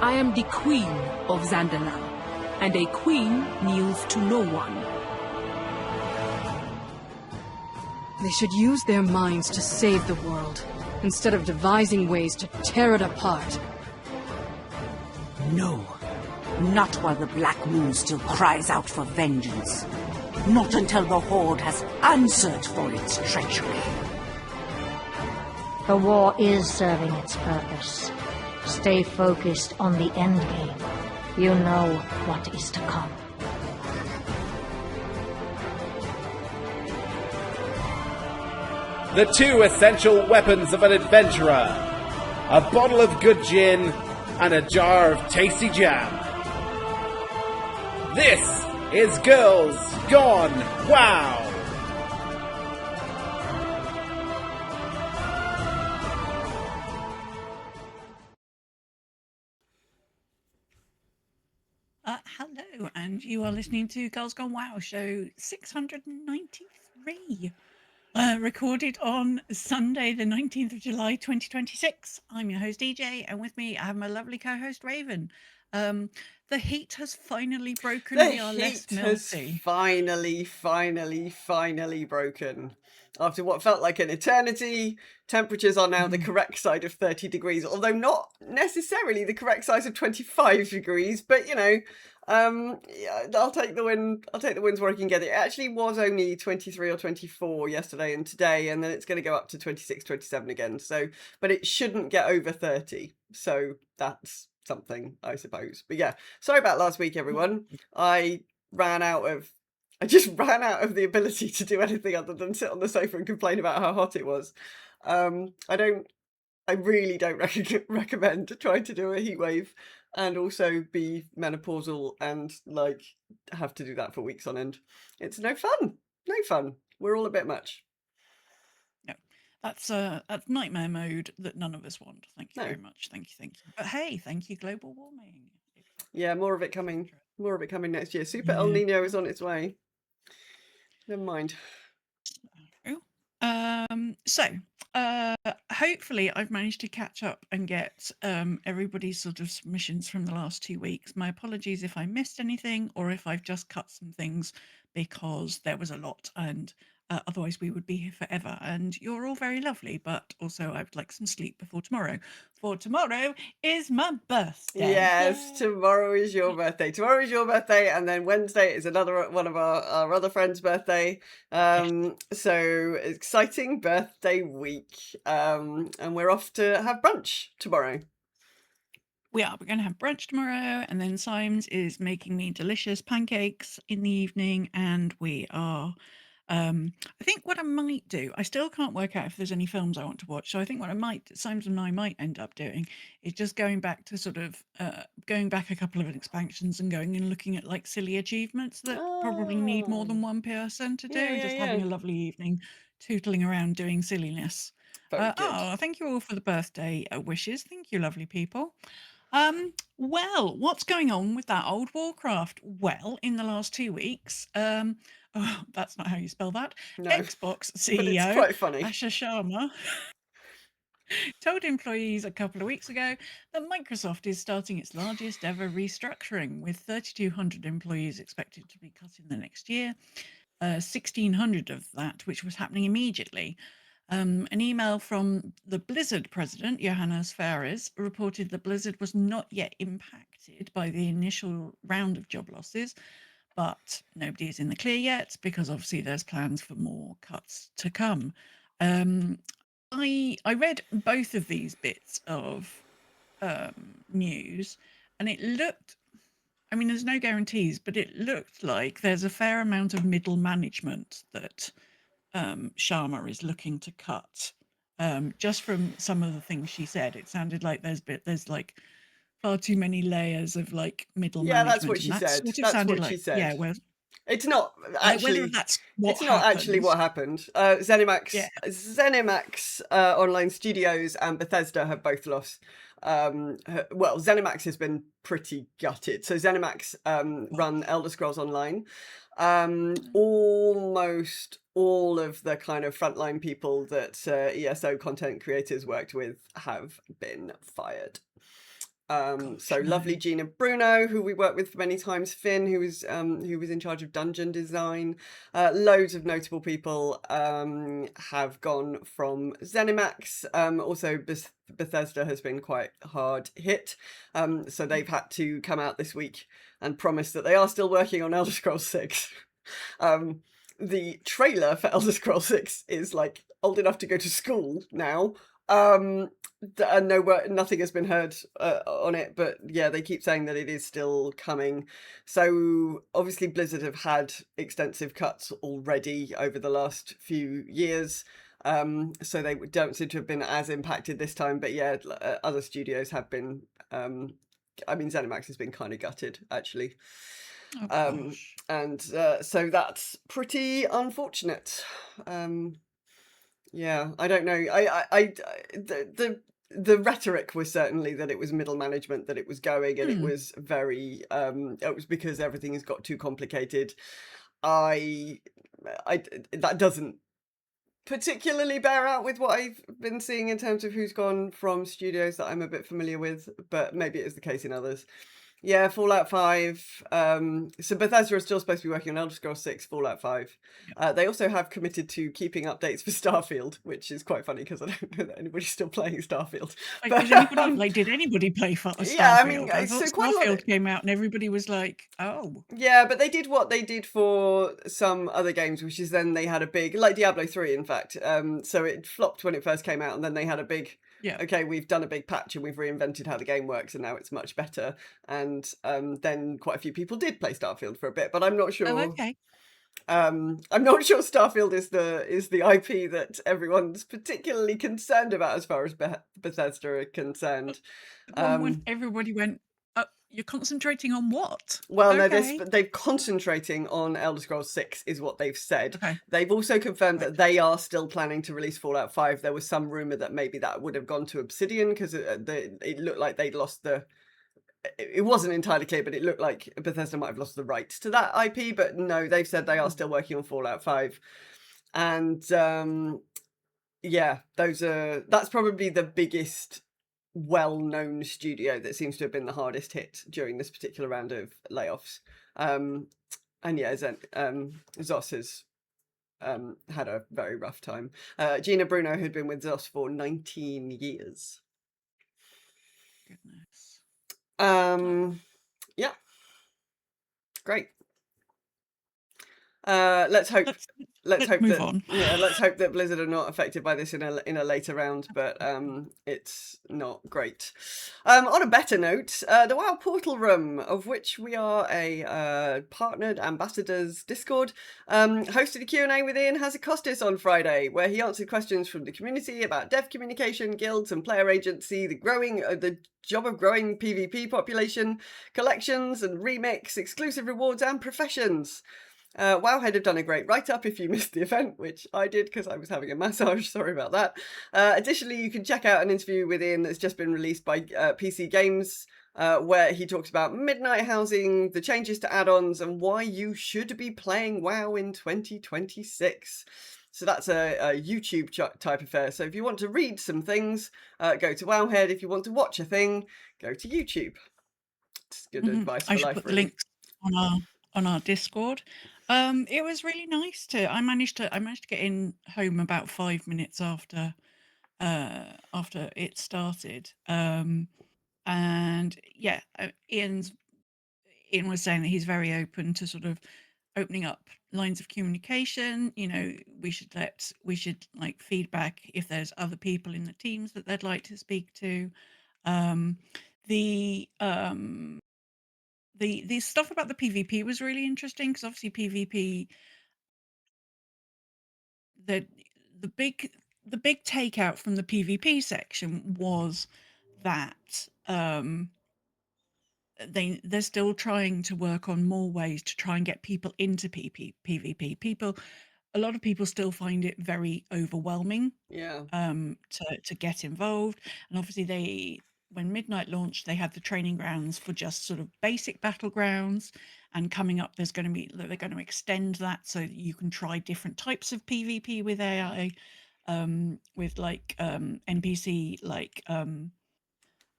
I am the Queen of Zandalar, and a queen kneels to no one. They should use their minds to save the world, instead of devising ways to tear it apart. No, not while the Black Moon still cries out for vengeance. Not until the Horde has answered for its treachery. The war is serving its purpose. Stay focused on the end game. You know what is to come. The two essential weapons of an adventurer. A bottle of good gin and a jar of tasty jam. This is Girls Gone WoW! Hello, and you are listening to Girls Gone WoW, show 693. Recorded on Sunday, the 19th of July, 2026. I'm your host, DJ, and with me I have my lovely co-host, Raven. The heat has finally broken. We are less melty. Finally broken. After what felt like an eternity, temperatures are now the correct side of 30 degrees, although not necessarily the correct size of 25 degrees, but you know, yeah, I'll take the win. I'll take the wins where I can get it. It actually was only 23 or 24 yesterday and today, and then it's going to go up to 26, 27 again. So, but it shouldn't get over 30. So that's something, I suppose. But yeah, sorry about last week, everyone. I just ran out of the ability to do anything other than sit on the sofa and complain about how hot it was. I really don't recommend trying to do a heat wave and also be menopausal and like have to do that for weeks on end. It's no fun. We're all a bit much. No, that's nightmare mode that none of us want. Thank you very much. Thank you. But hey, thank you, global warming. Yeah, more of it coming next year. Super El Nino is on its way. Never mind. Hopefully I've managed to catch up and get everybody's sort of submissions from the last 2 weeks. My apologies if I missed anything or if I've just cut some things because there was a lot and otherwise we would be here forever. And you're all very lovely, but also I would like some sleep before tomorrow. For tomorrow is my birthday. Yes, tomorrow is your birthday. Tomorrow is your birthday, and then Wednesday is another one of our other friends' birthday. So exciting birthday week. And we're off to have brunch tomorrow. We're going to have brunch tomorrow, and then Symes is making me delicious pancakes in the evening, and we are I think what I might do, I still can't work out if there's any films I want to watch, so I think what Symes and I might end up doing is just going back to sort of going back a couple of expansions and going and looking at like silly achievements that probably need more than one person to do, having a lovely evening tootling around doing silliness. Thank you all for the birthday wishes. Thank you, lovely people. Well, what's going on with that old Warcraft? Well, in the last 2 weeks, that's not how you spell that. No, Xbox CEO but it's quite funny. Asher Sharma told employees a couple of weeks ago that Microsoft is starting its largest ever restructuring, with 3,200 employees expected to be cut in the next year, 1,600 of that which was happening immediately. An email from the Blizzard president, Johannes Fares, reported that Blizzard was not yet impacted by the initial round of job losses, but nobody is in the clear yet because obviously there's plans for more cuts to come. I read both of these bits of news, and it looked, I mean, there's no guarantees, but it looked like there's a fair amount of middle management that Sharma is looking to cut. Just from some of the things she said, it sounded like there's like far too many layers of like middle management. Yeah, that's what she said. That's what she said. Yeah, well, it's not actually. Whether that's what it's not actually what happened. ZeniMax Online Studios and Bethesda have both lost. Well, ZeniMax has been pretty gutted. So ZeniMax run Elder Scrolls Online. Almost all of the kind of frontline people that ESO content creators worked with have been fired. So lovely Gina Bruno, who we worked with for many times, Finn, who was in charge of dungeon design. Loads of notable people have gone from ZeniMax. Also, Bethesda has been quite hard hit, so they've had to come out this week and promise that they are still working on Elder Scrolls 6. The trailer for Elder Scrolls 6 is like old enough to go to school now. And nothing has been heard on it, but yeah, they keep saying that it is still coming. So obviously Blizzard have had extensive cuts already over the last few years, so they don't seem to have been as impacted this time, but yeah, other studios have been. I mean, ZeniMax has been kind of gutted, actually. And so that's pretty unfortunate. Yeah, I don't know. The rhetoric was certainly that it was middle management that it was going, and it was very it was because everything has got too complicated. That doesn't particularly bear out with what I've been seeing in terms of who's gone from studios that I'm a bit familiar with, but maybe it is the case in others. Yeah, Fallout 5. So Bethesda are still supposed to be working on Elder Scrolls 6, Fallout 5. They also have committed to keeping updates for Starfield, which is quite funny because I don't know that anybody's still playing Starfield. Did anybody play Starfield? Yeah, I mean, I thought Starfield came out and everybody was like, oh. Yeah, but they did what they did for some other games, which is then they had a big, like Diablo 3, in fact. So it flopped when it first came out, and then they had a big... Yeah. Okay, we've done a big patch and we've reinvented how the game works, and now it's much better. And then quite a few people did play Starfield for a bit, but I'm not sure. Oh, okay. I'm not sure Starfield is the IP that everyone's particularly concerned about as far as Bethesda are concerned. When everybody went, you're concentrating on what? Well, no, they're concentrating on Elder Scrolls 6 is what they've said. Okay. They've also confirmed that they are still planning to release Fallout 5. There was some rumour that maybe that would have gone to Obsidian because it looked like they'd lost it wasn't entirely clear, but it looked like Bethesda might have lost the rights to that IP. But no, they've said they are still working on Fallout 5. And yeah, that's probably the biggest well-known studio that seems to have been the hardest hit during this particular round of layoffs. And yeah, ZOS has had a very rough time. Gina Bruno had been with ZOS for 19 years. Goodness. Yeah. Great. Let's hope move on. Yeah, let's hope that Blizzard are not affected by this in a later round, but it's not great. On a better note, the WoW Portal Room, of which we are a partnered ambassadors Discord, hosted a Q&A with Ian Hazikostis on Friday, where he answered questions from the community about dev communication, guilds and player agency, the job of growing PvP population, collections and remix, exclusive rewards and professions. Wowhead have done a great write-up if you missed the event, which I did because I was having a massage, sorry about that. Additionally, you can check out an interview with Ian that's just been released by PC Games, where he talks about midnight housing, the changes to add-ons, and why you should be playing WoW in 2026. So that's a YouTube type affair. So if you want to read some things, go to Wowhead. If you want to watch a thing, go to YouTube. It's good advice for life. I should put the links on our Discord. It was really nice I managed to get in home about 5 minutes after it started. And yeah, Ian was saying that he's very open to sort of opening up lines of communication. You know, we should like feedback if there's other people in the teams that they'd like to speak to. The stuff about the PvP was really interesting because obviously PvP, the big takeout from the PvP section was that they're still trying to work on more ways to try and get people into PvP. A lot of people still find it very overwhelming. Yeah. To get involved, and obviously when Midnight launched, they had the training grounds for just sort of basic battlegrounds, and coming up they're going to extend that so that you can try different types of PvP with AI, with like NPC like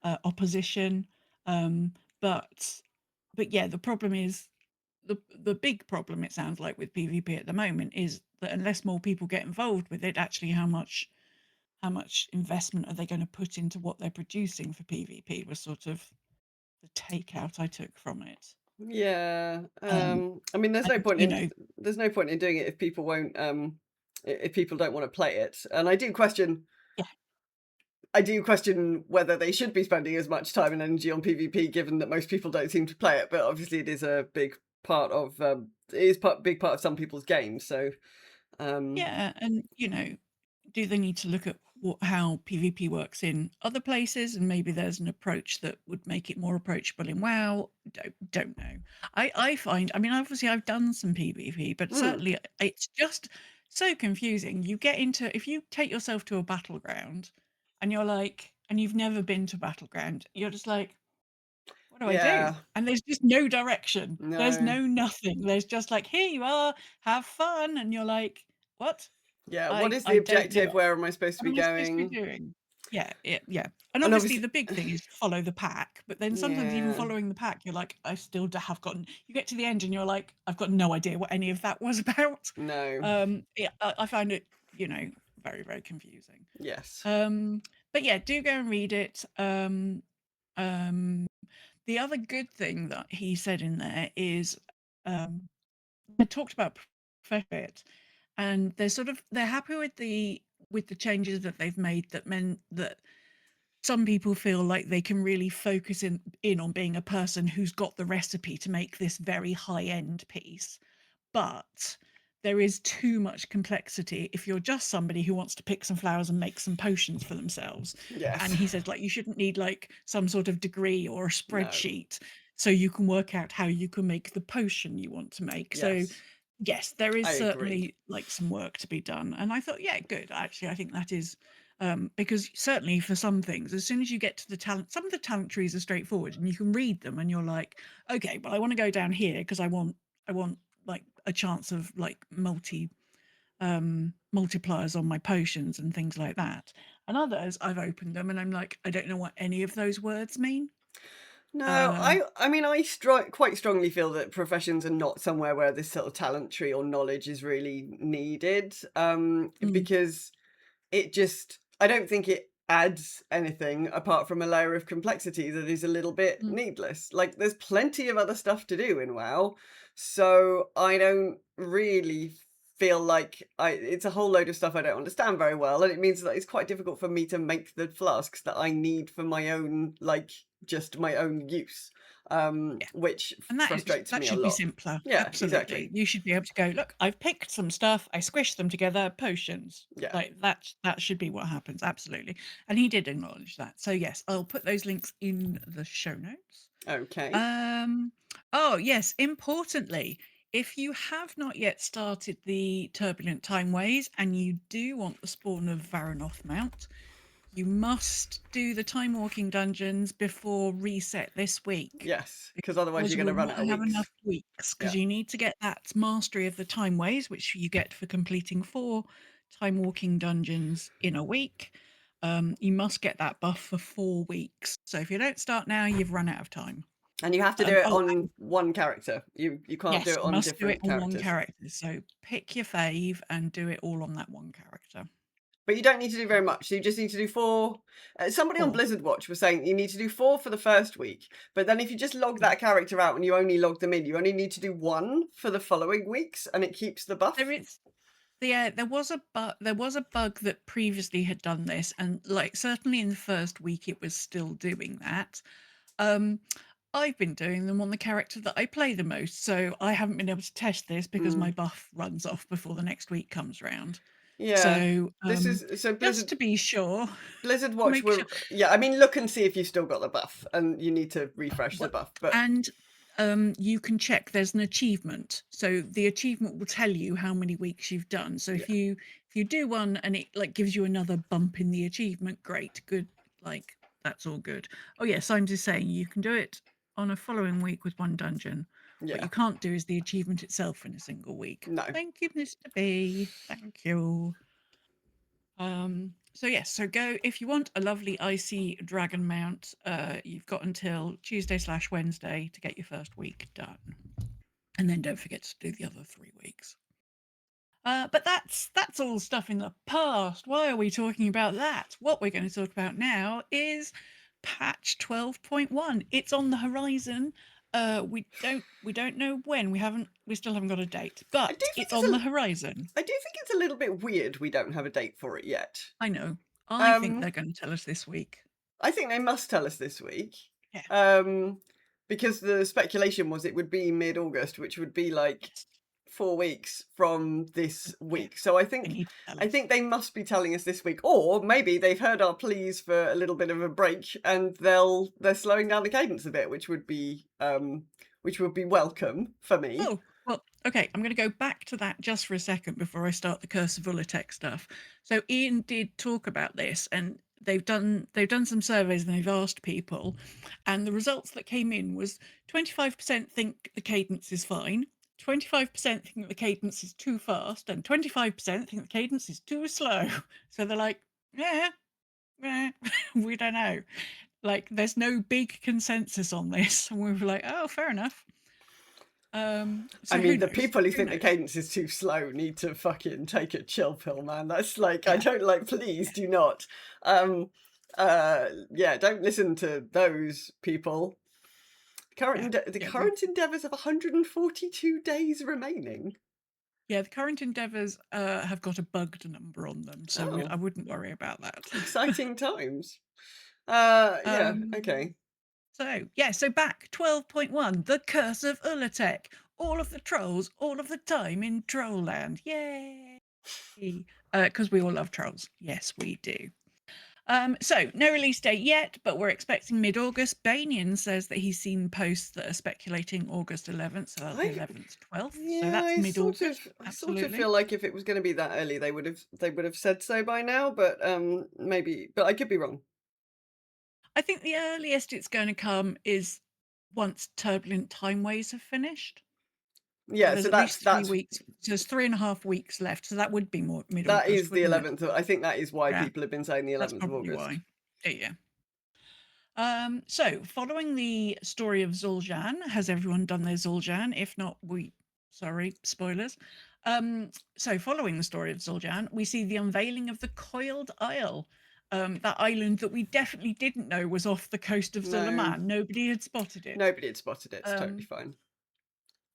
opposition. But yeah, the problem is the big problem, it sounds like, with PvP at the moment is that unless more people get involved with it, actually how much investment are they going to put into what they're producing for PvP was sort of the takeout I took from it. Yeah. Um, I mean, and, you know, there's no point in doing it if people won't if people don't want to play it. And I do question whether they should be spending as much time and energy on PvP, given that most people don't seem to play it. But obviously, it is a big part of big part of some people's games. So yeah, and you know, do they need to look at how PvP works in other places, and maybe there's an approach that would make it more approachable in WoW? Don't know. I find, I mean, obviously I've done some PvP, but certainly it's just so confusing. You get into, if you take yourself to a battleground and you're like, and you've never been to battleground, you're just like, what do I do? yeah, And there's just no direction. There's no, no nothing. There's just like, here you are, have fun. And you're like, what? yeah. What is the I don't know objective? Where am I supposed to what be am I supposed to be going? doing. Yeah, yeah. And And obviously obviously, the big thing is follow the pack, but then sometimes even yeah, following the pack, you're like, I still have gotten. You get to the end and you're like, I've got no idea what any of that was about. no, Yeah, I found it, you know, very, very confusing. yes, But yeah, do go and read it. Um, the other good thing that he said in there is, I talked about profit, and they're happy with the changes that they've made that meant that some people feel like they can really focus in on being a person who's got the recipe to make this very high end piece. But there is too much complexity if you're just somebody who wants to pick some flowers and make some potions for themselves. And yes, he said, like, you shouldn't need like some sort of degree or a no, spreadsheet so you can work out how you can make the potion you want to make. So yes, yes, there is I agree. certainly like some work to be done. And I thought, yeah, good. Actually, I think that is because certainly for some things, as soon as you get to the talent, some of the talent trees are straightforward and you can read them and you're like, okay, well, I want to go down here because I want like a chance of like multipliers on my potions and things like that. And others, I've opened them and I'm like, I don't know what any of those words mean. No, Uh, I mean, quite strongly feel that professions are not somewhere where this sort of talent tree or knowledge is really needed. mm, Because it just, I don't think it adds anything apart from a layer of complexity that is a little bit mm, needless. Like, there's plenty of other stuff to do in WoW, so I don't really feel like it's a whole load of stuff I don't understand very well, and it means that it's quite difficult for me to make the flasks that I need for my own, like, just my own use, yeah. which And frustrates that me a should be lot. simpler. Yeah, Absolutely. exactly. You should be able to go, look, I've picked some stuff, I squished them together, potions. Yeah. Like that should be what happens. Absolutely. And he did acknowledge that. So yes, I'll put those links in the show notes. Okay. Oh yes, importantly, if you have not yet started the Turbulent Timeways and you do want the spawn of Varanoth mount, you must do the time walking dungeons before reset this week. Yes, because otherwise Because you're you going to will run not out of have weeks. enough weeks, Yeah. because you need to get that mastery of the timeways, which you get for completing 4 time walking dungeons in a week. You must get that buff for 4 weeks. So if you don't start now, you've run out of time. And you have to do it Oh, on one character. You can't do yes, it you on must do it different on one characters. character. So pick your fave and do it all on that one character. But you don't need to do very much. So you just need to do 4. Somebody on 4. Blizzard Watch was saying you need to do 4 for the first week. But then if you just log Yeah. that character out and you only log them in, you only need to do 1 for the following weeks, and it keeps the buff. There is Yeah, there was a bug that previously had done this, and like certainly in the first week it was still doing that. Um, I've been doing them on the character that I play the most, so I haven't been able to test this because my buff runs off before the next week comes round. Yeah. So This is so just to be sure, Blizzard Watch make sure. will, yeah, I mean, look and see if you've still got the buff, and you need to refresh the buff. But And you can check. There's an achievement, so the achievement will tell you how many weeks you've done. So if you do one and it like gives you another bump in the achievement, great, good, like that's all good. Oh yeah, Symes is saying you can do it on a following week with one dungeon. What yeah, you can't do is the achievement itself in a single week. no, Thank you, Mr. B. Thank you. yes, so go if you want a lovely icy dragon mount. You've got until Tuesday/Wednesday to get your first week done, and then don't forget to do the other 3 weeks. But that's all stuff in the past. Why are we talking about that? What we're going to talk about now is patch 12.1. It's on the horizon. We don't know when. We still haven't got a date, but it's on the horizon. I do think it's a little bit weird we don't have a date for it yet. I know. I think they're going to tell us this week. I think they must tell us this week. Yeah. Because the speculation was it would be mid-August, which would be like 4 weeks from this week. So I think they must be telling us this week, or maybe they've heard our pleas for a little bit of a break and they're slowing down the cadence a bit, which would be welcome for me. Oh, well, okay, I'm going to go back to that just for a second before I start the Curse of Ulatech stuff. So Ian did talk about this, and they've done some surveys and they've asked people, and the results that came in was 25% think the cadence is fine, 25% think the cadence is too fast, and 25% think the cadence is too slow. So they're like, yeah, we don't know. Like, there's no big consensus on this, and we were like, oh, fair enough. I mean, the people who think the cadence is too slow need to fucking take a chill pill, man. That's like, yeah. I don't like, please do not. Yeah, don't listen to those people. The current endeavours have 142 days remaining. Yeah, the current endeavours have got a bugged number on them, so I wouldn't worry about that. Exciting times. Yeah, okay. So back 12.1, the Curse of Ulatech. All of the trolls, all of the time in Trollland. Yay! Because we all love trolls. Yes, we do. So no release date yet, but we're expecting mid-August. Banian says that he's seen posts that are speculating August 11th, so that'll be 11th, 12th. Yeah, so that's mid-August. I sort of feel like if it was going to be that early, they would have said so by now, but maybe, but I could be wrong. I think the earliest it's going to come is once Turbulent Timeways have finished. Yeah, so that's 3 weeks. So there's 3.5 weeks left. So that would be more mid-August. That is the 11th. I think that is why people have been saying the 11th of August. Why. Yeah. So following the story of Zul'Jan, has everyone done their Zul'Jan? If not, sorry, spoilers. So following the story of Zul'Jan, we see the unveiling of the Coiled Isle. That island that we definitely didn't know was off the coast of Zulaman. Nobody had spotted it. Nobody had spotted it. It's totally fine.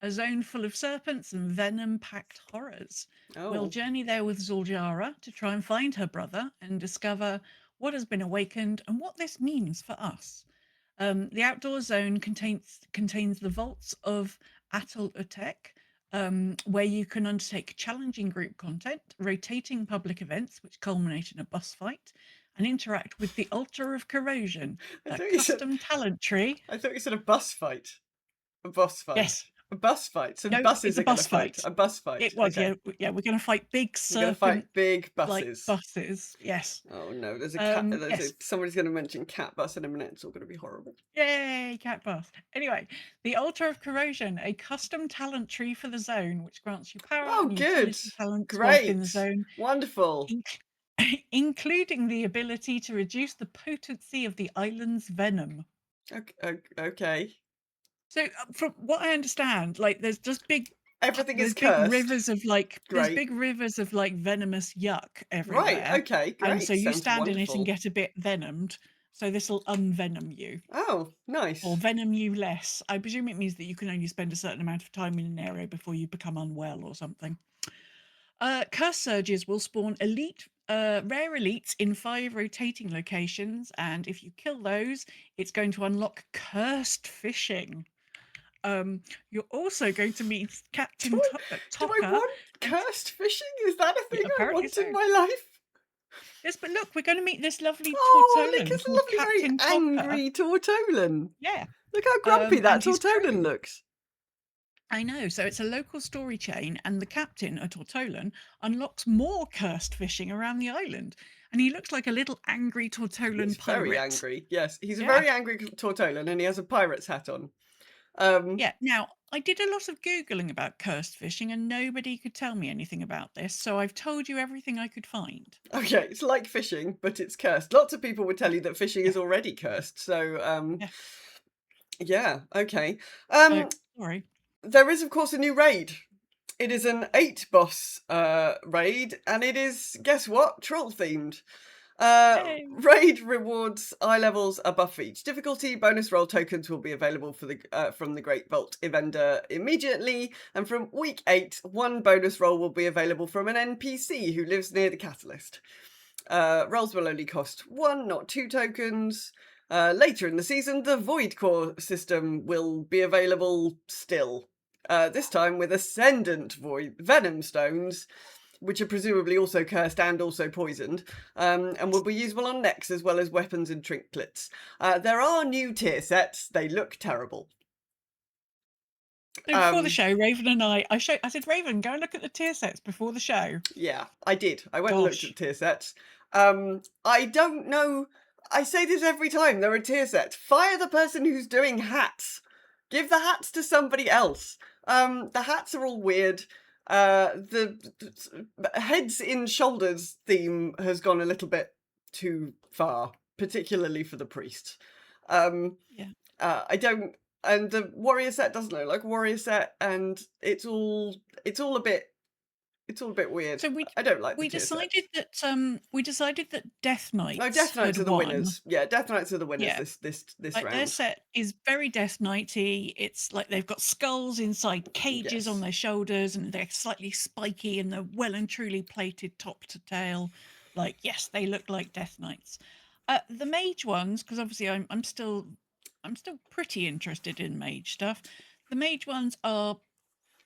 A zone full of serpents and venom-packed horrors. We'll journey there with Zul'Jara to try and find her brother and discover what has been awakened and what this means for us. The outdoor zone contains the vaults of Atul Utek, where you can undertake challenging group content, rotating public events, which culminate in a boss fight, and interact with the Altar of Corrosion, a custom talent tree. I thought you said a bus fight. A boss fight. Yes. A bus fight. So the buses are going to fight. A bus fight. It was, okay. Yeah. We're going to fight big serpent. We're going to fight big buses. Like buses, yes. Oh no, there's a cat. Somebody's going to mention cat bus in a minute. It's all going to be horrible. Yay, cat bus. Anyway, the Altar of Corrosion, a custom talent tree for the zone, which grants you power. Oh, good. Great. In the zone. Wonderful. Including the ability to reduce the potency of the island's venom. Okay. So, from what I understand, like there's just everything is cursed. Big rivers of there's big rivers of like venomous yuck everywhere. Right. Okay. Great. And so you stand in it and get a bit venomed. So this will unvenom you. Oh, nice. Or venom you less. I presume it means that you can only spend a certain amount of time in an area before you become unwell or something. Curse surges will spawn rare elites in 5 rotating locations, and if you kill those, it's going to unlock cursed fishing. You're also going to meet Captain Tocker. Do I want cursed fishing? Is that a thing I want in my life? Yes, but look, we're going to meet this lovely Tortolan. Oh, look, it's a lovely, very angry Tortolan. Yeah. Look how grumpy that Tortolan looks. I know. So it's a local story chain, and the captain, a Tortolan, unlocks more cursed fishing around the island. And he looks like a little angry Tortolan pirate. Very angry. Yes, he's a very angry Tortolan, and he has a pirate's hat on. Yeah. Now, I did a lot of Googling about cursed fishing and nobody could tell me anything about this, so I've told you everything I could find. Okay, it's like fishing, but it's cursed. Lots of people would tell you that fishing is already cursed. So, Yeah. yeah, okay. Sorry. There is, of course, a new raid. It is an 8-boss raid, and it is, guess what? Troll themed. Yay. Raid rewards eye levels above for each difficulty. Bonus roll tokens will be available for the from the Great Vault vendor immediately, and from week 8, 1 bonus roll will be available from an NPC who lives near the catalyst. Rolls will only cost 1, not 2 tokens. Later in the season, the Void Core system will be available still. This time with Ascendant Void Venom Stones, which are presumably also cursed and also poisoned, and will be usable on necks as well as weapons and trinkets. There are new tier sets. They look terrible. So before the show, Raven and I said, Raven, go and look at the tier sets before the show. Yeah, I did. I went and looked at tier sets. I don't know. I say this every time. There are tier sets. Fire the person who's doing hats. Give the hats to somebody else. The hats are all weird. The heads in shoulders theme has gone a little bit too far, particularly for the priest. I don't, and the warrior set doesn't look like a warrior set, and it's all a bit weird. So I don't like. We decided that Death Knights. No, Death Knights are the won. winners. Yeah, Death Knights are the winners. Yeah. This like round. Their set is very Death Knighty. It's like they've got skulls inside cages on their shoulders, and they're slightly spiky, and they're well and truly plated top to tail. Like, yes, they look like Death Knights. The mage ones, because obviously I'm still pretty interested in mage stuff. The mage ones are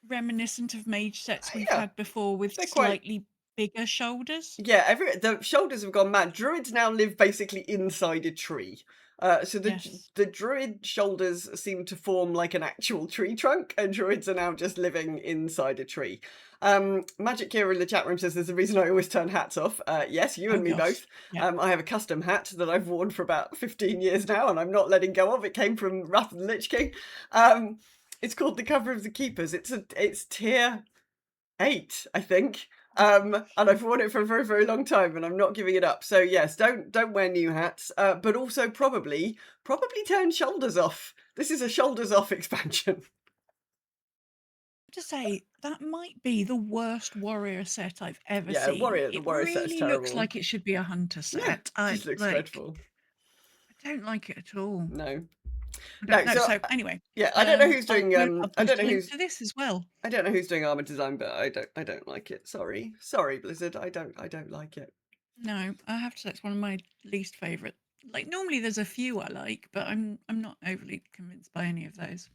reminiscent of mage sets we've had before, with slightly bigger shoulders. Yeah, the shoulders have gone mad. Druids now live basically inside a tree. So the druid shoulders seem to form like an actual tree trunk, and druids are now just living inside a tree. Magic Kira in the chat room says there's a reason I always turn hats off. Yes, you and me both. Yeah. I have a custom hat that I've worn for about 15 years now, and I'm not letting go of. It came from Wrath of the Lich King. It's called the Cover of the Keepers. It's tier 8, I think. And I've worn it for a very, very long time, and I'm not giving it up. So yes, don't wear new hats, but also probably turn shoulders off. This is a shoulders off expansion. To say that might be the worst warrior set I've ever seen. The warrior set's terrible. It really looks like it should be a hunter set. Yeah, it just looks dreadful. I don't like it at all. No. So anyway, yeah, I don't know who's doing. I don't know who's to this as well. I don't know who's doing armor design, but I don't like it. Sorry, Blizzard. I don't like it. No, I have to say it's one of my least favorite. Like, normally there's a few I like, but I'm not overly convinced by any of those.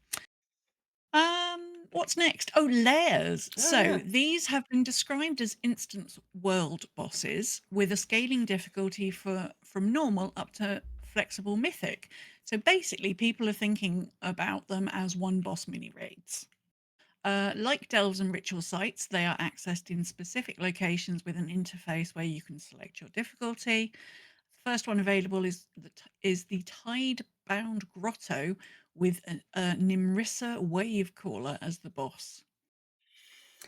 What's next? Oh, layers. These have been described as instance world bosses with a scaling difficulty from normal up to flexible mythic. So basically, people are thinking about them as one boss mini raids. Like delves and ritual sites, they are accessed in specific locations with an interface where you can select your difficulty. The first one available is the Tide-bound Grotto with a Nimrissa Wave Caller as the boss.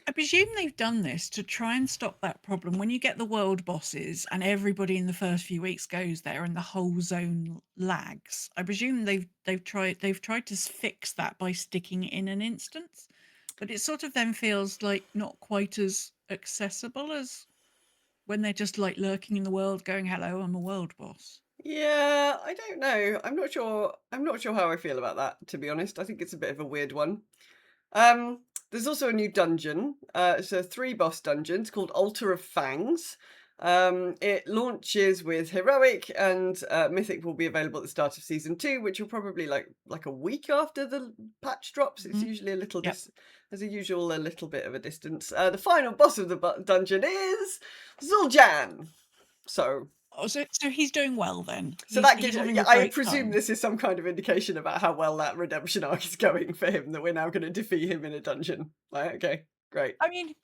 I presume they've done this to try and stop that problem when you get the world bosses and everybody in the first few weeks goes there and the whole zone lags. I presume they've tried to fix that by sticking it in an instance, but it sort of then feels like not quite as accessible as when they're just like lurking in the world going, hello, I'm a world boss. Yeah, I don't know. I'm not sure how I feel about that, to be honest. I think it's a bit of a weird one. There's also a new dungeon. It's a 3-boss dungeon. It's called Altar of Fangs. It launches with Heroic, and Mythic will be available at the start of Season 2, which will probably like a week after the patch drops. It's usually a little as usual, a little bit of a distance. The final boss of the dungeon is Zul'Jan. So he's doing well then. So that gives. I presume this is some kind of indication about how well that redemption arc is going for him. That we're now going to defeat him in a dungeon. Like, okay, great. I mean,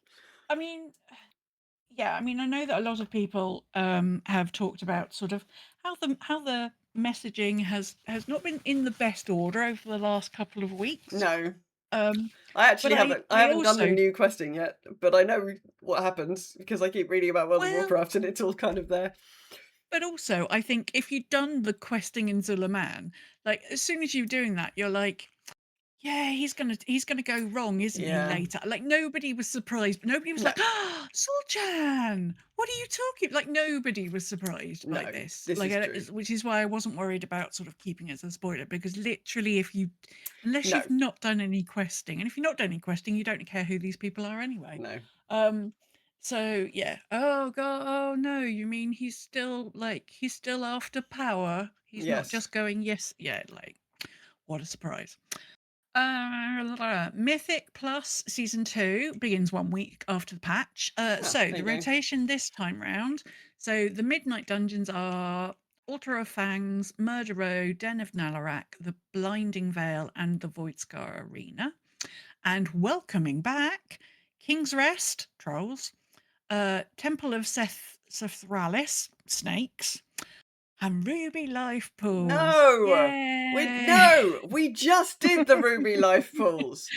yeah. I mean, I know that a lot of people have talked about sort of how the messaging has not been in the best order over the last couple of weeks. No. Um, I actually but haven't. I haven't done the new questing yet, but I know what happens because I keep reading about World of Well, Warcraft, and it's all kind of there. but also, I think if you've done the questing in Zulaman, like as soon as you're doing that, you're like, yeah, he's gonna go wrong, isn't he? Yeah. Later, like nobody was surprised, but nobody was No. like, "Ah, Sulchan, what are you talking?" Like nobody was surprised by No, this. this Like, is true. which is why I wasn't worried about sort of keeping it as a spoiler, because literally, unless No. you've not done any questing, and if you've not done any questing, you don't care who these people are anyway. No. So yeah. Oh god. Oh no. You mean he's still after power? He's not Yes. just going yes. Yeah. Like, what a surprise. Mythic Plus Season 2 begins 1 week after the patch. So there the you go. rotation this time round. So the Midnight Dungeons are Altar of Fangs, Murder Row, Den of Nalarak, the Blinding Veil, and the Voidscar Arena. And welcoming back King's Rest, Trolls, Temple of Sethralis, Snakes, and Ruby Life Pools. No, Yay! we just did the Ruby Life Pools.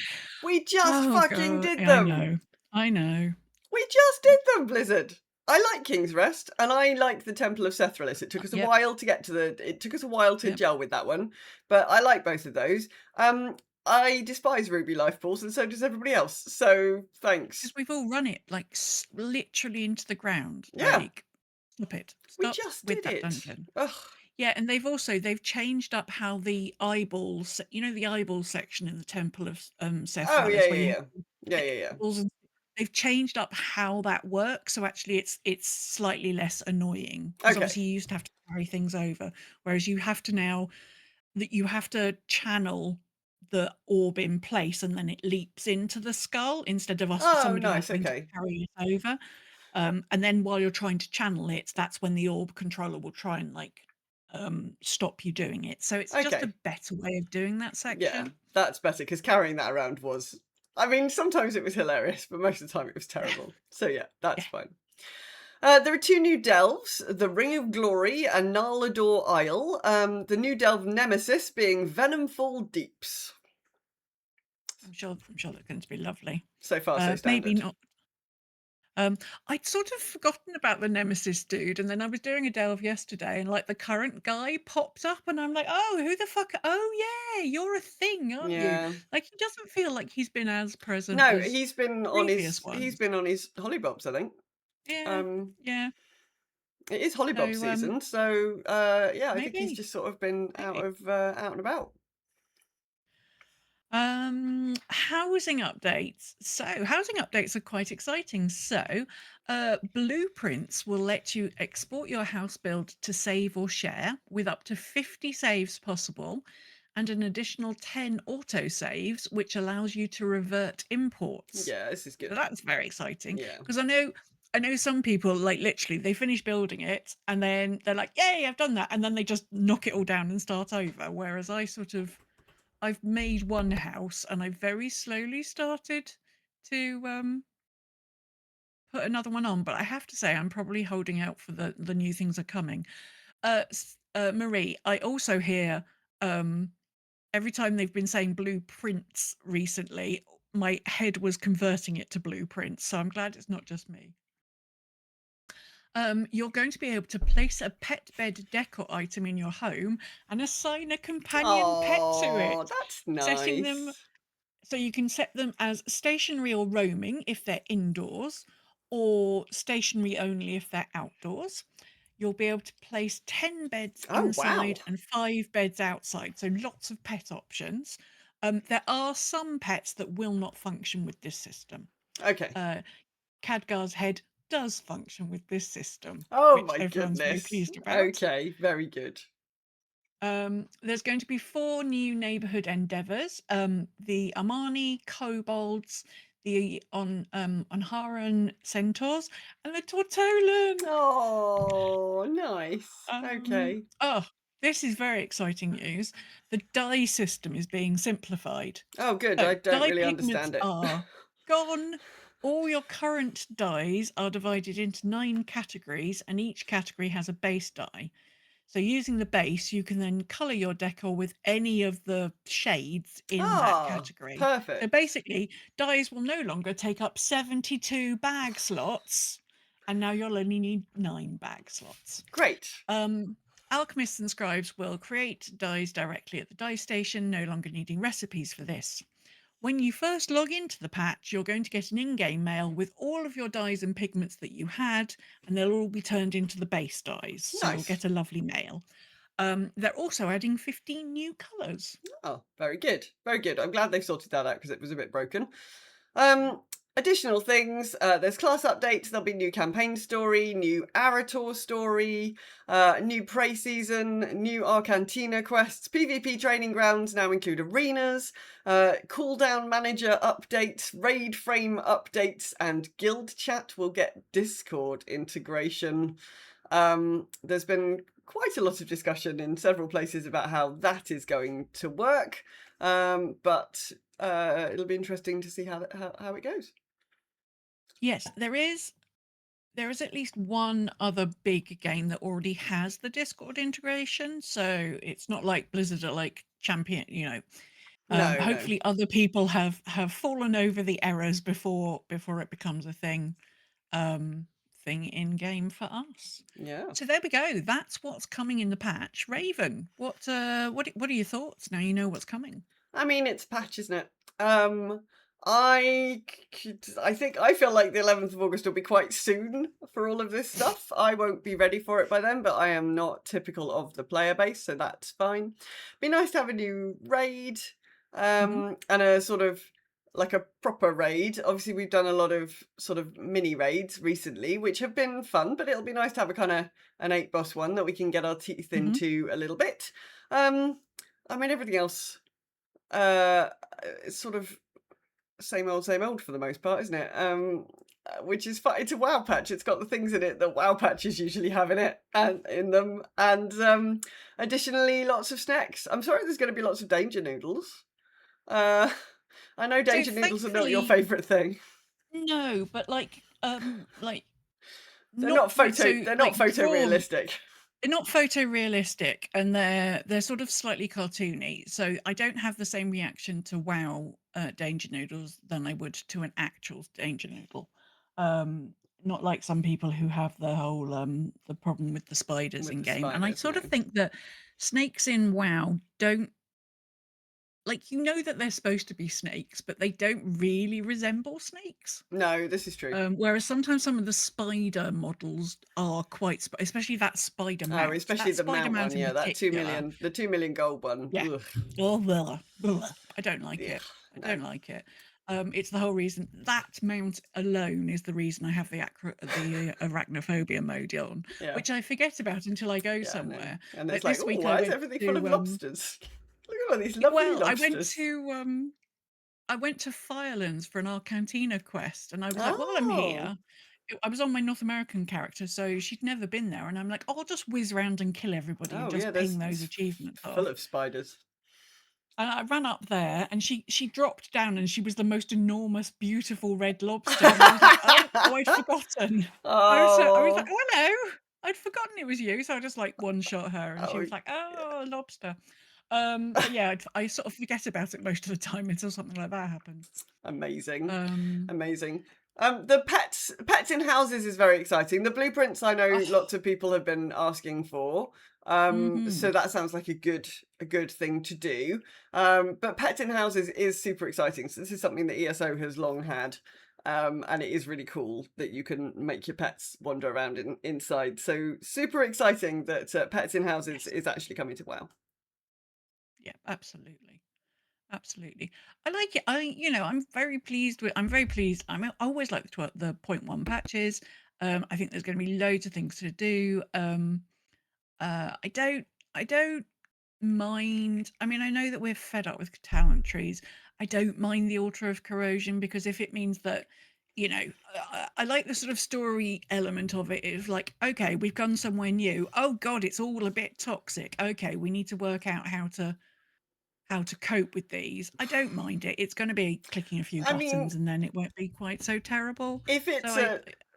We just fucking did them. I know. We just did them, Blizzard. I like King's Rest, and I like the Temple of Sethralis. It took us a while to get to it took us a while to gel with that one, but I like both of those. I despise Ruby Life Pools, and so does everybody else. So thanks. Because we've all run it like literally into the ground. Yeah. Like, stop it. We Stop just with did that it. dungeon. Ugh. Yeah, and they've changed up how the eyeballs, the eyeball section in the Temple of Sethralis. Oh yeah. They've changed up how that works, so actually it's slightly less annoying. Because obviously you used to have to carry things over, whereas you have to now that you have to channel the orb in place and then it leaps into the skull instead of somebody having to carry it over. And then while you're trying to channel it, that's when the orb controller will try and stop you doing it. So it's just a better way of doing that section. Yeah, that's better, because carrying that around was, I mean, sometimes it was hilarious, but most of the time it was terrible. So yeah, that's fine. There are 2 new delves, the Ring of Glory and Narlador Isle. The new delve Nemesis being Venomfall Deeps. I'm sure they're going to be lovely. So far, so standard. Maybe not. I'd sort of forgotten about the Nemesis dude, and then I was doing a delve yesterday, and like the current guy popped up, and I'm like, oh, who the fuck? Oh yeah, you're a thing, aren't you? Like, he doesn't feel like he's been as present. No, as he's been on his Hollybobs, I think. Yeah. It is Hollybob season, so I think he's just sort of been out and about. Housing updates. So housing updates are quite exciting. So blueprints will let you export your house build to save or share with up to 50 saves possible, and an additional 10 auto saves, which allows you to revert imports. Yeah, this is good. So that's very exciting. Yeah, because I know some people, like, literally they finish building it and then they're like, yay, I've done that, and then they just knock it all down and start over, whereas I've made one house and I very slowly started to put another one on, but I have to say I'm probably holding out for the new things are coming. Marie, I also hear every time they've been saying blueprints recently, my head was converting it to blueprints, so I'm glad it's not just me. You're going to be able to place a pet bed decor item in your home and assign a companion pet to it. Oh, that's nice. Setting them, so you can set them as stationary or roaming if they're indoors, or stationary only if they're outdoors. You'll be able to place 10 beds inside and 5 beds outside, so lots of pet options. There are some pets that will not function with this system. Khadgar's head does function with this system. Oh, which everyone's very pleased about. Okay, very good. There's going to be 4 new neighborhood endeavors. The Amani kobolds, the Onharan centaurs, and the Tortolan. Oh, nice. Okay. Oh, this is very exciting news. The die system is being simplified. Oh, good. I don't really understand it. Are gone. All your current dies are divided into 9 categories, and each category has a base die. So using the base, you can then colour your decor with any of the shades in that category. So Perfect. basically, dies will no longer take up 72 bag slots, and now you'll only need 9 bag slots. Great. Alchemists and scribes will create dyes directly at the dye station, no longer needing recipes for this. When you first log into the patch, you're going to get an in-game mail with all of your dyes and pigments that you had, and they'll all be turned into the base dyes. So you'll Nice. get a lovely mail. They're also adding 15 new colours. Oh, very good. Very good. I'm glad they've sorted that out because it was a bit broken. Additional things, there's class updates, there'll be new campaign story, new Arator story, new Prey season, new Arcantina quests, PvP training grounds now include arenas, cooldown manager updates, raid frame updates, and guild chat will get Discord integration. There's been quite a lot of discussion in several places about how that is going to work, but it'll be interesting to see how it goes. Yes, there is at least one other big game that already has the Discord integration, so it's not like Blizzard are like champion, No. hopefully other people have fallen over the errors before it becomes a thing in game for us. Yeah. So there we go. That's what's coming in the patch. Raven, what are your thoughts now you know what's coming? I mean, it's a patch, isn't it? I feel like the 11th of August will be quite soon for all of this stuff. I won't be ready for it by then, but I am not typical of the player base, so that's fine. Be nice to have a new raid, and a sort of like a proper raid. Obviously, we've done a lot of sort of mini raids recently, which have been fun, but it'll be nice to have a kind of an 8-boss one that we can get our teeth into a little bit. I mean, everything else, it's sort of same old for the most part, isn't it? Which is fine. It's a WoW patch. It's got the things in it that WoW patches usually have in it and in them, and additionally, lots of snacks. I'm sorry, there's going to be lots of danger noodles. I know danger noodles are not your favourite thing. No, but they're not photorealistic. They're not photorealistic, and they're sort of slightly cartoony. So I don't have the same reaction to WoW danger noodles than I would to an actual danger noodle. Not like some people who have the whole the problem with the spiders in game. And I sort of think that snakes in WoW don't, like, that they're supposed to be snakes, but they don't really resemble snakes. No, this is true. Whereas sometimes some of the spider models are quite, especially that spider mount. Oh, especially the mount one, yeah, that 2 million, the 2 million gold one. Yeah. Oh, I don't like it. I don't like it. It's the whole reason that mount alone is the reason I have the arachnophobia mode on, which I forget about until I go somewhere. And it's like, why is everything full of lobsters? Look at all these lovely lobsters. I went to Firelands for an Arcantina quest, and I was like, while I'm here, I was on my North American character, so she'd never been there, and I'm like, I'll just whiz around and kill everybody and just ping those achievements off. Full of spiders. And I ran up there, and she dropped down, and she was the most enormous, beautiful red lobster. And I was like, oh, I'd forgotten. I was like, oh, hello. I'd forgotten it was you, so I just like one-shot her, and she was like, oh, lobster. But yeah, I sort of forget about it most of the time until something like that happens. Amazing. Amazing. The pets in houses is very exciting. The blueprints, I know lots of people have been asking for. So that sounds like a good thing to do. But pets in houses is super exciting. So this is something that ESO has long had. And it is really cool that you can make your pets wander around inside. So super exciting that pets in houses is actually coming to WoW. Yeah, absolutely. I like it. I'm very pleased. I always like the 0.1 patches. I think there's going to be loads of things to do. I don't mind. I mean, I know that we're fed up with talent trees. I don't mind the altar of corrosion, because if it means that, I like the sort of story element of it. It's like, okay, we've gone somewhere new. Oh God, it's all a bit toxic. Okay, we need to work out how to cope with these. I don't mind it. It's going to be clicking a few buttons, and then it won't be quite so terrible. If it's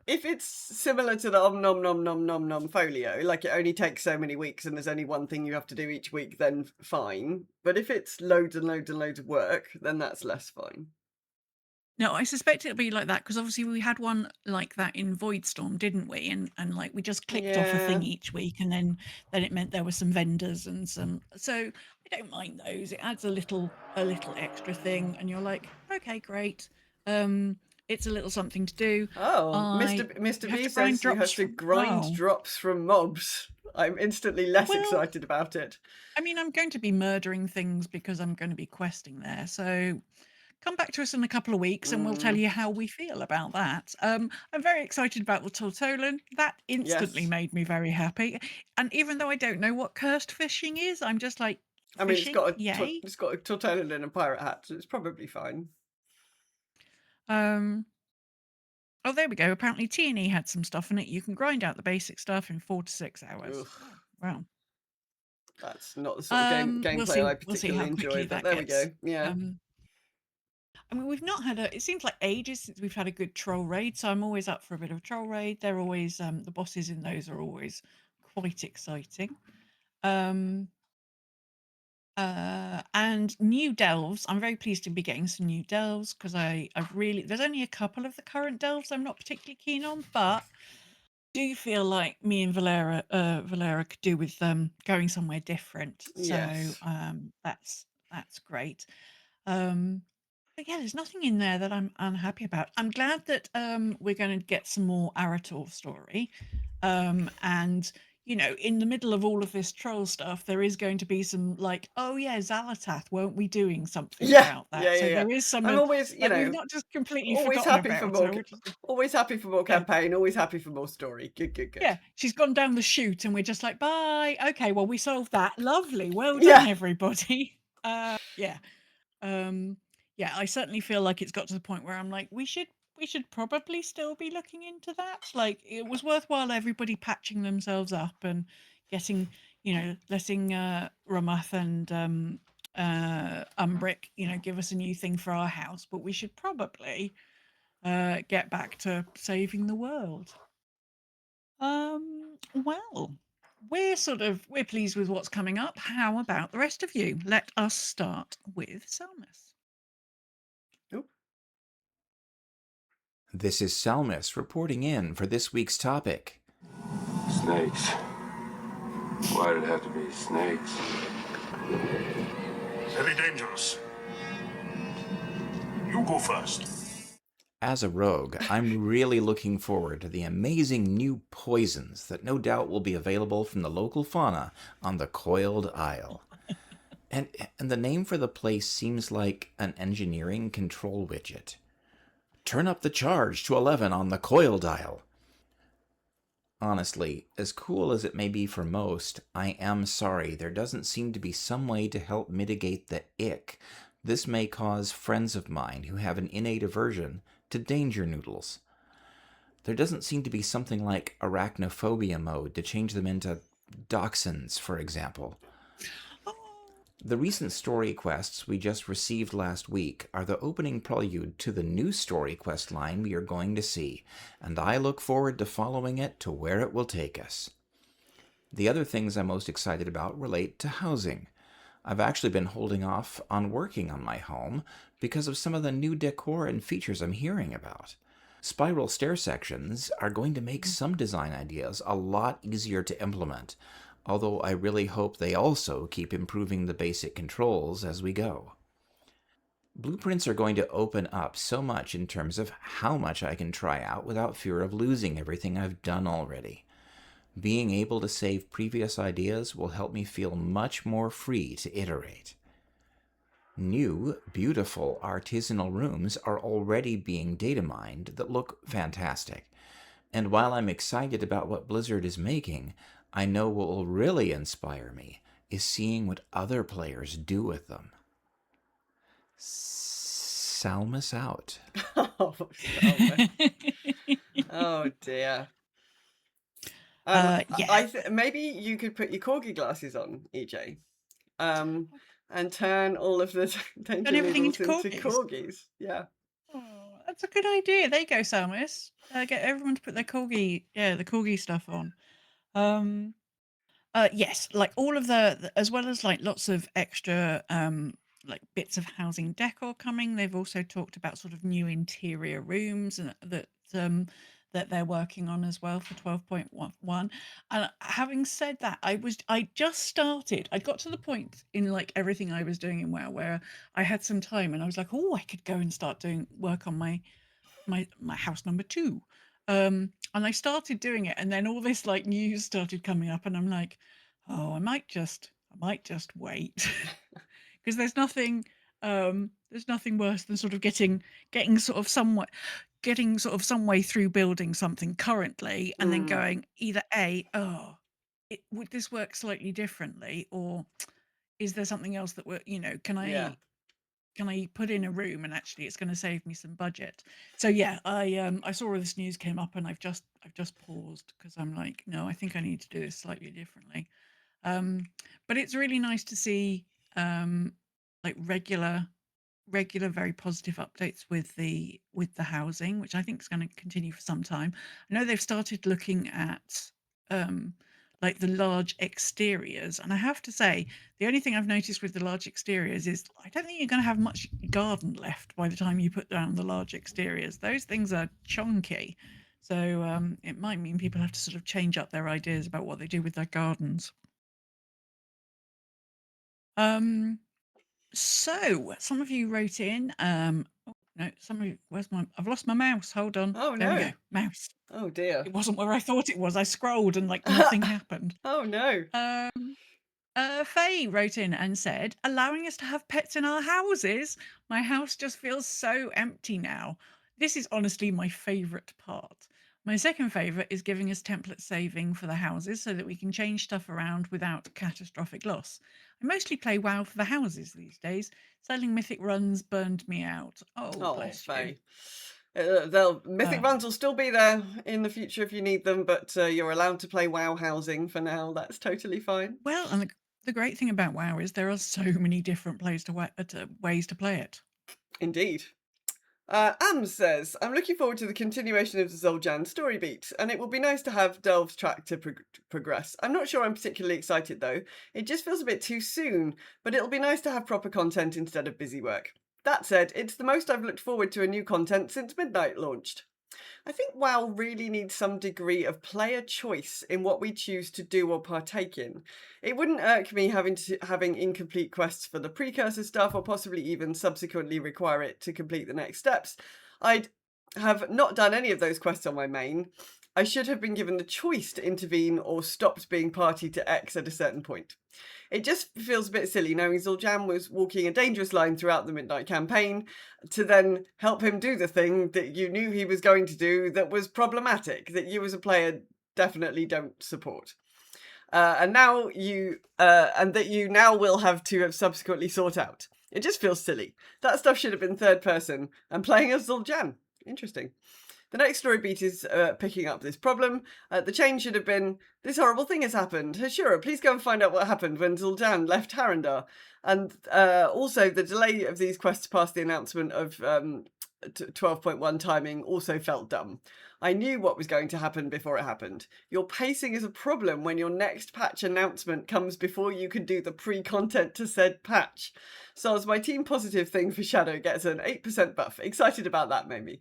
if it's similar to the om nom nom nom nom nom folio, like it only takes so many weeks and there's only one thing you have to do each week, then fine. But if it's loads and loads and loads of work, then that's less fine. No, I suspect it'll be like that because obviously we had one like that in Voidstorm, didn't we? And like we just clicked off a thing each week, and then it meant there were some vendors and some. So I don't mind those. It adds a little extra thing, and you're like, okay, great. It's a little something to do. Oh, Mr. B says you have to grind drops from mobs. I'm instantly less excited about it. I mean, I'm going to be murdering things because I'm going to be questing there. So come back to us in a couple of weeks and we'll tell you how we feel about that. I'm very excited about the Tortolan. That instantly made me very happy. And even though I don't know what cursed fishing is, I'm just like, I mean, fishing? it's got a Tortolan and a pirate hat, so it's probably fine. Oh, there we go. Apparently T&E had some stuff in it. You can grind out the basic stuff in 4 to 6 hours. Ugh. Wow. That's not the sort of gameplay I particularly enjoy, but there we go. Yeah. I mean, we've not had it seems like ages since we've had a good troll raid, so I'm always up for a bit of a troll raid. They're always, the bosses in those are always quite exciting. And new delves. I'm very pleased to be getting some new delves because there's only a couple of the current delves I'm not particularly keen on, but do feel like me and Valera could do with going somewhere different. Yes. So that's great. But yeah, there's nothing in there that I'm unhappy about. I'm glad that we're going to get some more Arator story. And you know, in the middle of all of this troll stuff, there is going to be some like, oh yeah, Xalatath, weren't we doing something about that? Yeah, so there is some. I'm always, we've not just completely always forgotten happy about for more. her, always happy for more campaign. Always happy for more story. Good. Yeah, she's gone down the chute, and we're just like, bye. Okay, well, we solved that. Lovely, well done, everybody. Yeah, I certainly feel like it's got to the point where I'm like, we should probably still be looking into that. Like, it was worthwhile everybody patching themselves up and getting, letting Ramath and Umbrick, give us a new thing for our house. But we should probably get back to saving the world. Well, we're pleased with what's coming up. How about the rest of you? Let us start with Salmus. This is Salmus reporting in for this week's topic. Snakes. Why did it have to be snakes? Very dangerous. You go first. As a rogue, I'm really looking forward to the amazing new poisons that no doubt will be available from the local fauna on the Coiled Isle. And the name for the place seems like an engineering control widget. Turn up the charge to 11 on the Coiled Isle. Honestly, as cool as it may be for most, I am sorry there doesn't seem to be some way to help mitigate the ick this may cause friends of mine who have an innate aversion to danger noodles. There doesn't seem to be something like arachnophobia mode to change them into dachshunds, for example. The recent story quests we just received last week are the opening prelude to the new story quest line we are going to see, and I look forward to following it to where it will take us. The other things I'm most excited about relate to housing. I've actually been holding off on working on my home because of some of the new decor and features I'm hearing about. Spiral stair sections are going to make some design ideas a lot easier to implement, although I really hope they also keep improving the basic controls as we go. Blueprints are going to open up so much in terms of how much I can try out without fear of losing everything I've done already. Being able to save previous ideas will help me feel much more free to iterate. New, beautiful artisanal rooms are already being data mined that look fantastic. And while I'm excited about what Blizzard is making, I know what will really inspire me is seeing what other players do with them. Salmus out. Oh, Salmus. Oh dear. Maybe you could put your corgi glasses on, EJ, and turn all of the danger noodles into corgis. Yeah. Oh, That's a good idea. There you go, Samus. Get everyone to put their corgi, the corgi stuff on. Yes, like all of as well as like lots of extra like bits of housing decor coming. They've also talked about sort of new interior rooms and that they're working on as well for 12.1. And having said that, I just started. I got to the point in like everything I was doing in WoW where I had some time and I was like, oh, I could go and start doing work on my house number 2. And I started doing it, and then all this like news started coming up, and I'm like, oh, I might just wait because there's nothing worse than sort of getting sort of somewhat getting sort of some way through building something currently, and then going either would this work slightly differently, or is there something else that can I put in a room and actually it's going to save me some budget? So yeah, I saw all this news came up and I've just paused because I'm like, no, I think I need to do this slightly differently. But it's really nice to see like regular very positive updates with the housing, which I think is going to continue for some time. I know they've started looking at like the large exteriors, and I have to say the only thing I've noticed with the large exteriors is I don't think you're going to have much garden left by the time you put down the large exteriors. Those things are chunky, so it might mean people have to sort of change up their ideas about what they do with their gardens. So some of you wrote in. Oh, no, I've lost my mouse. Hold on. Oh, There we no. go. Mouse. Oh, dear. It wasn't where I thought it was. I scrolled and like nothing happened. Oh, no. Faye wrote in and said, allowing us to have pets in our houses. My house just feels so empty now. This is honestly my favourite part. My second favourite is giving us template saving for the houses so that we can change stuff around without catastrophic loss. I mostly play WoW for the houses these days. Selling mythic runs burned me out. Oh, bless Faye. you. Mythic runs will still be there in the future if you need them, but you're allowed to play WoW housing for now. That's totally fine. Well, and the great thing about WoW is there are so many different ways to play it. Indeed. Am says, I'm looking forward to the continuation of the Zul'Jan story beat, and it will be nice to have Delve's track to progress. I'm not sure I'm particularly excited though. It just feels a bit too soon, but it'll be nice to have proper content instead of busy work. That said, it's the most I've looked forward to a new content since Midnight launched. I think WoW really needs some degree of player choice in what we choose to do or partake in. It wouldn't irk me having incomplete quests for the precursor stuff, or possibly even subsequently require it to complete the next steps. I'd have not done any of those quests on my main. I should have been given the choice to intervene or stopped being party to X at a certain point. It just feels a bit silly knowing Zul'Jan was walking a dangerous line throughout the Midnight campaign to then help him do the thing that you knew he was going to do that was problematic, that you as a player definitely don't support. And that you now will have to have subsequently sought out. It just feels silly. That stuff should have been third person and playing as Zul'Jan. Interesting. The next story beat is picking up this problem. The change should have been, this horrible thing has happened. Hashura, please go and find out what happened when Zul'Jan left Harandar. And also the delay of these quests past the announcement of 12.1 timing also felt dumb. I knew what was going to happen before it happened. Your pacing is a problem when your next patch announcement comes before you can do the pre-content to said patch. So as my team positive thing for Shadow gets an 8% buff. Excited about that, maybe.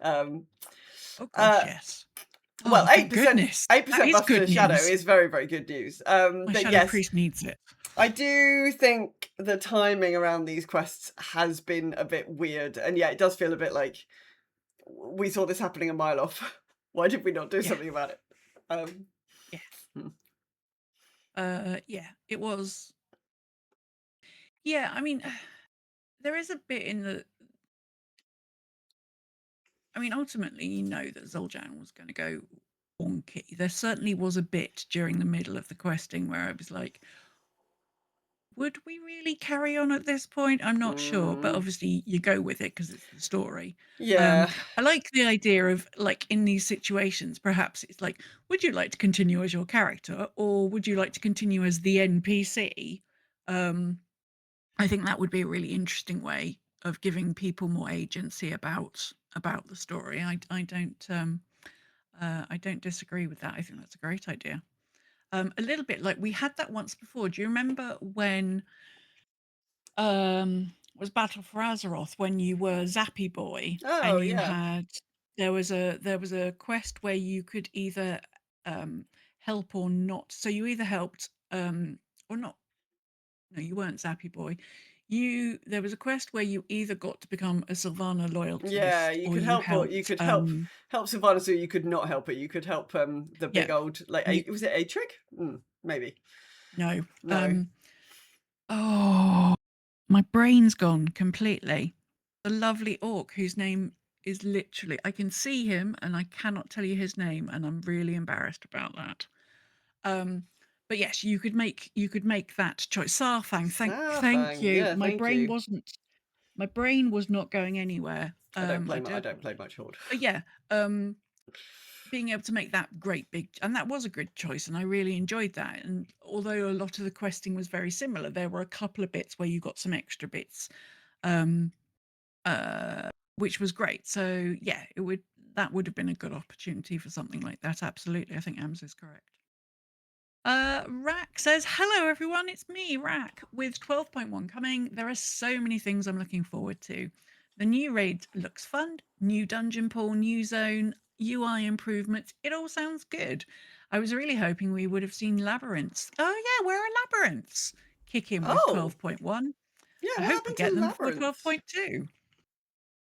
Oh gosh, yes. Well, 8%. Goodness. 8% buff to Shadow is very, very good news. My Shadow Priest needs it. I do think the timing around these quests has been a bit weird, and yeah, it does feel a bit like we saw this happening a mile off. Why did we not do something about it? Yeah, it was. Yeah, I mean, there is a bit in the. I mean, ultimately, you know that Zul'Jan was going to go wonky. There certainly was a bit during the middle of the questing where I was like, would we really carry on at this point? I'm not sure, but obviously you go with it because it's the story. Yeah. I like the idea of, like, in these situations, perhaps it's like, would you like to continue as your character, or would you like to continue as the NPC? I think that would be a really interesting way of giving people more agency about about the story. I don't disagree with that. I think that's a great idea. A little bit like we had that once before. Do you remember when was Battle for Azeroth, when you were Zappy Boy Oh, and you yeah. had there was a quest where you could either help or not. So you either helped or not. No, you weren't Zappy Boy. There was a quest where you either got to become a Sylvana Yeah, loyalist you or could you help, or you helped could help Sylvana, so you could not help her. You could help the big yeah, old, like, you, was it Atric? Maybe. no. No. Oh, my brain's gone completely. The lovely orc whose name is literally, I can see him and I cannot tell you his name, and I'm really embarrassed about that. But yes, you could make that choice. Sarfang, thank Starfang, you. yeah, thank you. My brain was not going anywhere. I don't play apologize. much Horde. But yeah, being able to make that great big, and that was a good choice, and I really enjoyed that. And although a lot of the questing was very similar, there were a couple of bits where you got some extra bits, which was great. So yeah, that would have been a good opportunity for something like that. Absolutely, I think Ams is correct. Rack says, hello everyone, it's me, Rack. With 12.1 coming, there are so many things I'm looking forward to. The new raid looks fun, new dungeon pool, new zone, UI improvements. It all sounds good. I was really hoping we would have seen labyrinths. Oh yeah, where are labyrinths? Kick in with Oh, 12.1. yeah, I what hope we happened get to them before Labyrinth? 12.2.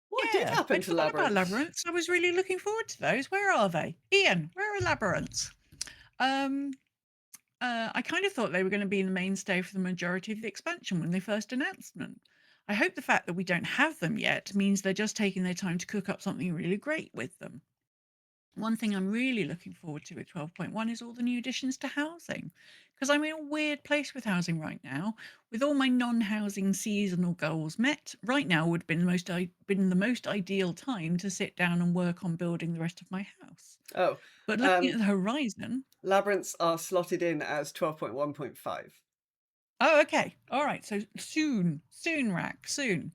What did Yeah, happen I'd to forgotten about Labyrinth? labyrinths. I was really looking forward to those. Where are they? Ian, where are labyrinths? I kind of thought they were going to be the mainstay for the majority of the expansion when they first announced them. I hope the fact that we don't have them yet means they're just taking their time to cook up something really great with them. One thing I'm really looking forward to with 12.1 is all the new additions to housing, because I'm in a weird place with housing right now. With all my non-housing seasonal goals met, right now would have been the most ideal time to sit down and work on building the rest of my house. Oh, But looking at the horizon, Labyrinths are slotted in as 12.1.5. oh, okay. All right. So soon, Rack, soon.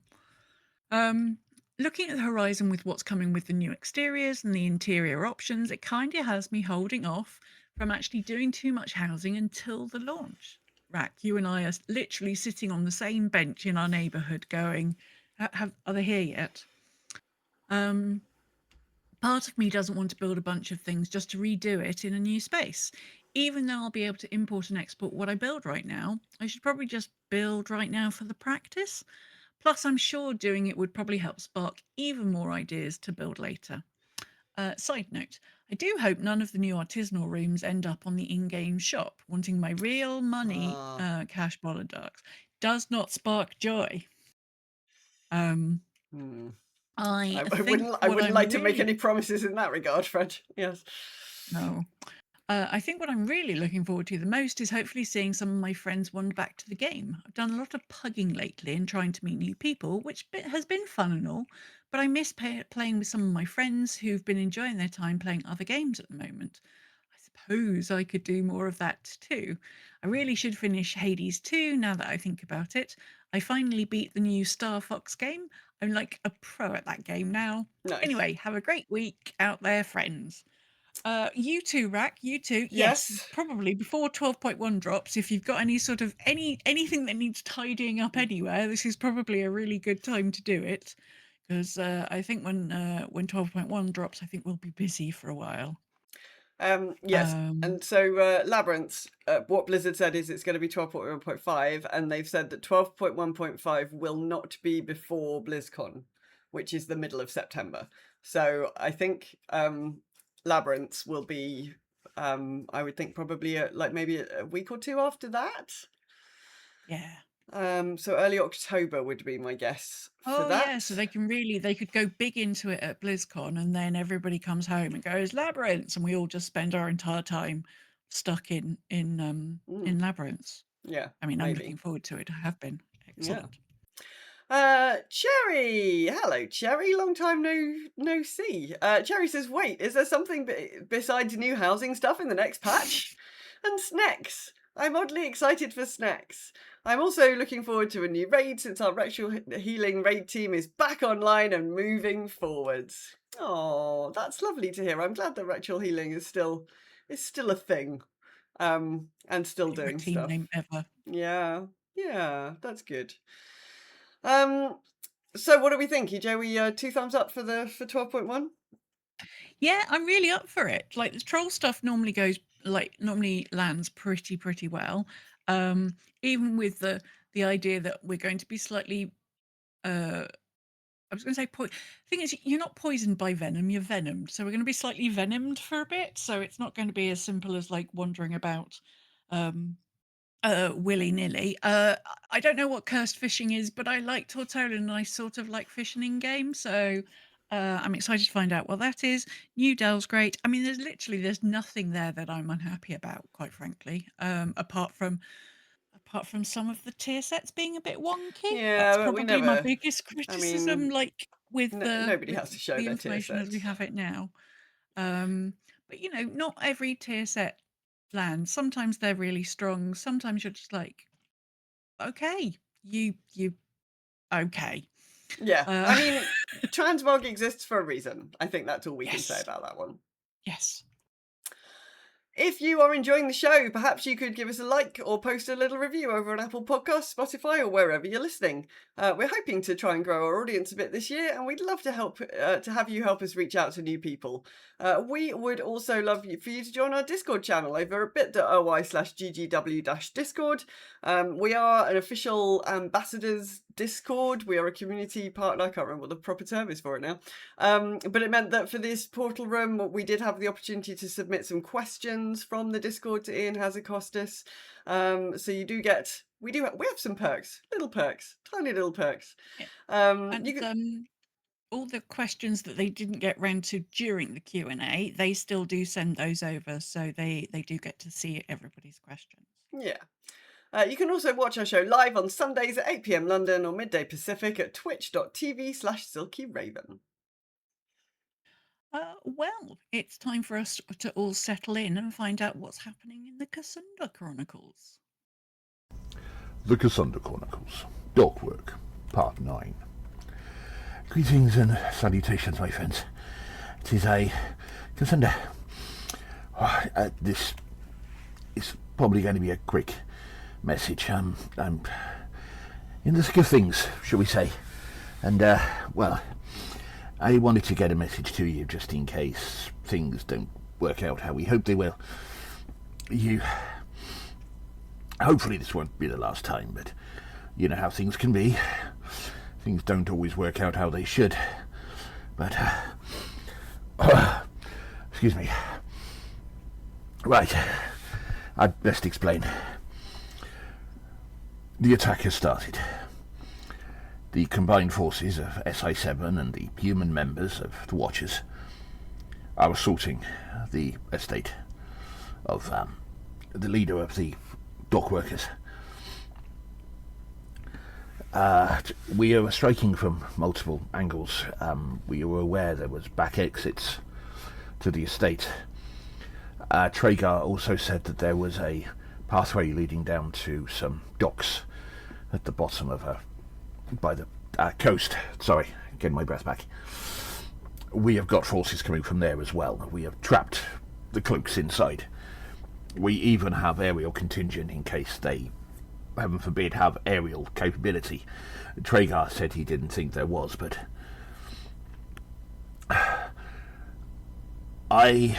Looking at the horizon with what's coming with the new exteriors and the interior options, it kind of has me holding off from actually doing too much housing until the launch. Rack, you and I are literally sitting on the same bench in our neighbourhood going, are they here yet? Part of me doesn't want to build a bunch of things just to redo it in a new space. Even though I'll be able to import and export what I build right now, I should probably just build right now for the practice. Plus, I'm sure doing it would probably help spark even more ideas to build later. Side note, I do hope none of the new artisanal rooms end up on the in-game shop. Wanting my real money cash darks does not spark joy. I wouldn't like to make any promises in that regard, Fred. Yes. No. I think what I'm really looking forward to the most is hopefully seeing some of my friends wander back to the game. I've done a lot of pugging lately and trying to meet new people, which has been fun and all, but I miss playing with some of my friends who've been enjoying their time playing other games at the moment. I suppose I could do more of that too. I really should finish Hades 2 now that I think about it. I finally beat the new Star Fox game. I'm like a pro at that game now. Nice. Anyway, have a great week out there, friends. You too, Rack. You too. Yes. Probably before 12.1 drops. If you've got any sort of anything that needs tidying up anywhere, this is probably a really good time to do it. Because I think when 12.1 drops, I think we'll be busy for a while. Yes, and so Labyrinths, what Blizzard said is it's going to be 12.1.5, and they've said that 12.1.5 will not be before BlizzCon, which is the middle of September. So I think Labyrinths will be, I would think probably like maybe a week or two after that. Yeah. So early October would be my guess for that. Yeah, so they could go big into it at BlizzCon, and then everybody comes home and goes Labyrinths, and we all just spend our entire time stuck in Labyrinths. Yeah, I mean, maybe. I'm looking forward to it. I have been. Excellent. Yeah. Cherry, hello Cherry, long time no see. Cherry says, wait, is there something besides new housing stuff in the next patch? And Snex, I'm oddly excited for snacks. I'm also looking forward to a new raid since our Ritual Healing raid team is back online and moving forwards. Oh, that's lovely to hear. I'm glad that Ritual Healing is still a thing, and still Favorite doing team stuff. name ever. Yeah, that's good. So what do we think, EJ? We 2 thumbs up for 12.1? Yeah, I'm really up for it. Like the troll stuff normally lands pretty well. Even with the idea that we're going to be slightly I was going to say thing is you're not poisoned by venom, you're venomed. So we're going to be slightly venomed for a bit, so it's not going to be as simple as like wandering about willy-nilly. I don't know what cursed fishing is, but I like Tortola and I sort of like fishing in game, so I'm excited to find out what that is. New Del's great. I mean, there's nothing there that I'm unhappy about, quite frankly, apart from some of the tier sets being a bit wonky. Yeah, That's but we probably my never. biggest I criticism, mean, like with nobody has to show the their tier information as we sets. have it now. But you know, not every tier set lands. Sometimes they're really strong. Sometimes you're just like, okay, you okay. Yeah, I mean, Transmog exists for a reason. I think that's all we can say Yes. about that one. Yes. If you are enjoying the show, perhaps you could give us a like or post a little review over on Apple Podcasts, Spotify, or wherever you're listening. We're hoping to try and grow our audience a bit this year, and we'd love to have you help us reach out to new people. We would also love for you to join our Discord channel over at bit.ly/ggw-discord. We are an official ambassadors Discord. We are a community partner. I can't remember what the proper term is for it now. But it meant that for this portal room, we did have the opportunity to submit some questions from the Discord to Ian Hazakostas. So you do get, we have some perks, tiny little perks. All the questions that they didn't get round to during the Q&A, they still do send those over, so they do get to see everybody's questions. Yeah. You can also watch our show live on Sundays at 8 PM London or midday Pacific at twitch.tv/silkyraven. Well, it's time for us to all settle in and find out what's happening in the Cassunda Chronicles. The Cassunda Chronicles, Dogwork, Part 9. Greetings and salutations, my friends. It is Cassunda. This is probably going to be a quick message. I'm in the thick of things, shall we say. And, well, I wanted to get a message to you just in case things don't work out how we hope they will. Hopefully this won't be the last time, but you know how things can be. Things don't always work out how they should. But, excuse me. Right, I'd best explain. The attack has started. The combined forces of SI7 and the human members of the Watchers are assaulting the estate of the leader of the dock workers. We are striking from multiple angles. We were aware there was back exits to the estate. Traeger also said that there was a pathway leading down to some docks at the bottom of by the coast. Sorry, getting my breath back. We have got forces coming from there as well. We have trapped the cloaks inside. We even have aerial contingent in case they, heaven forbid, have aerial capability. Traeger said he didn't think there was, but I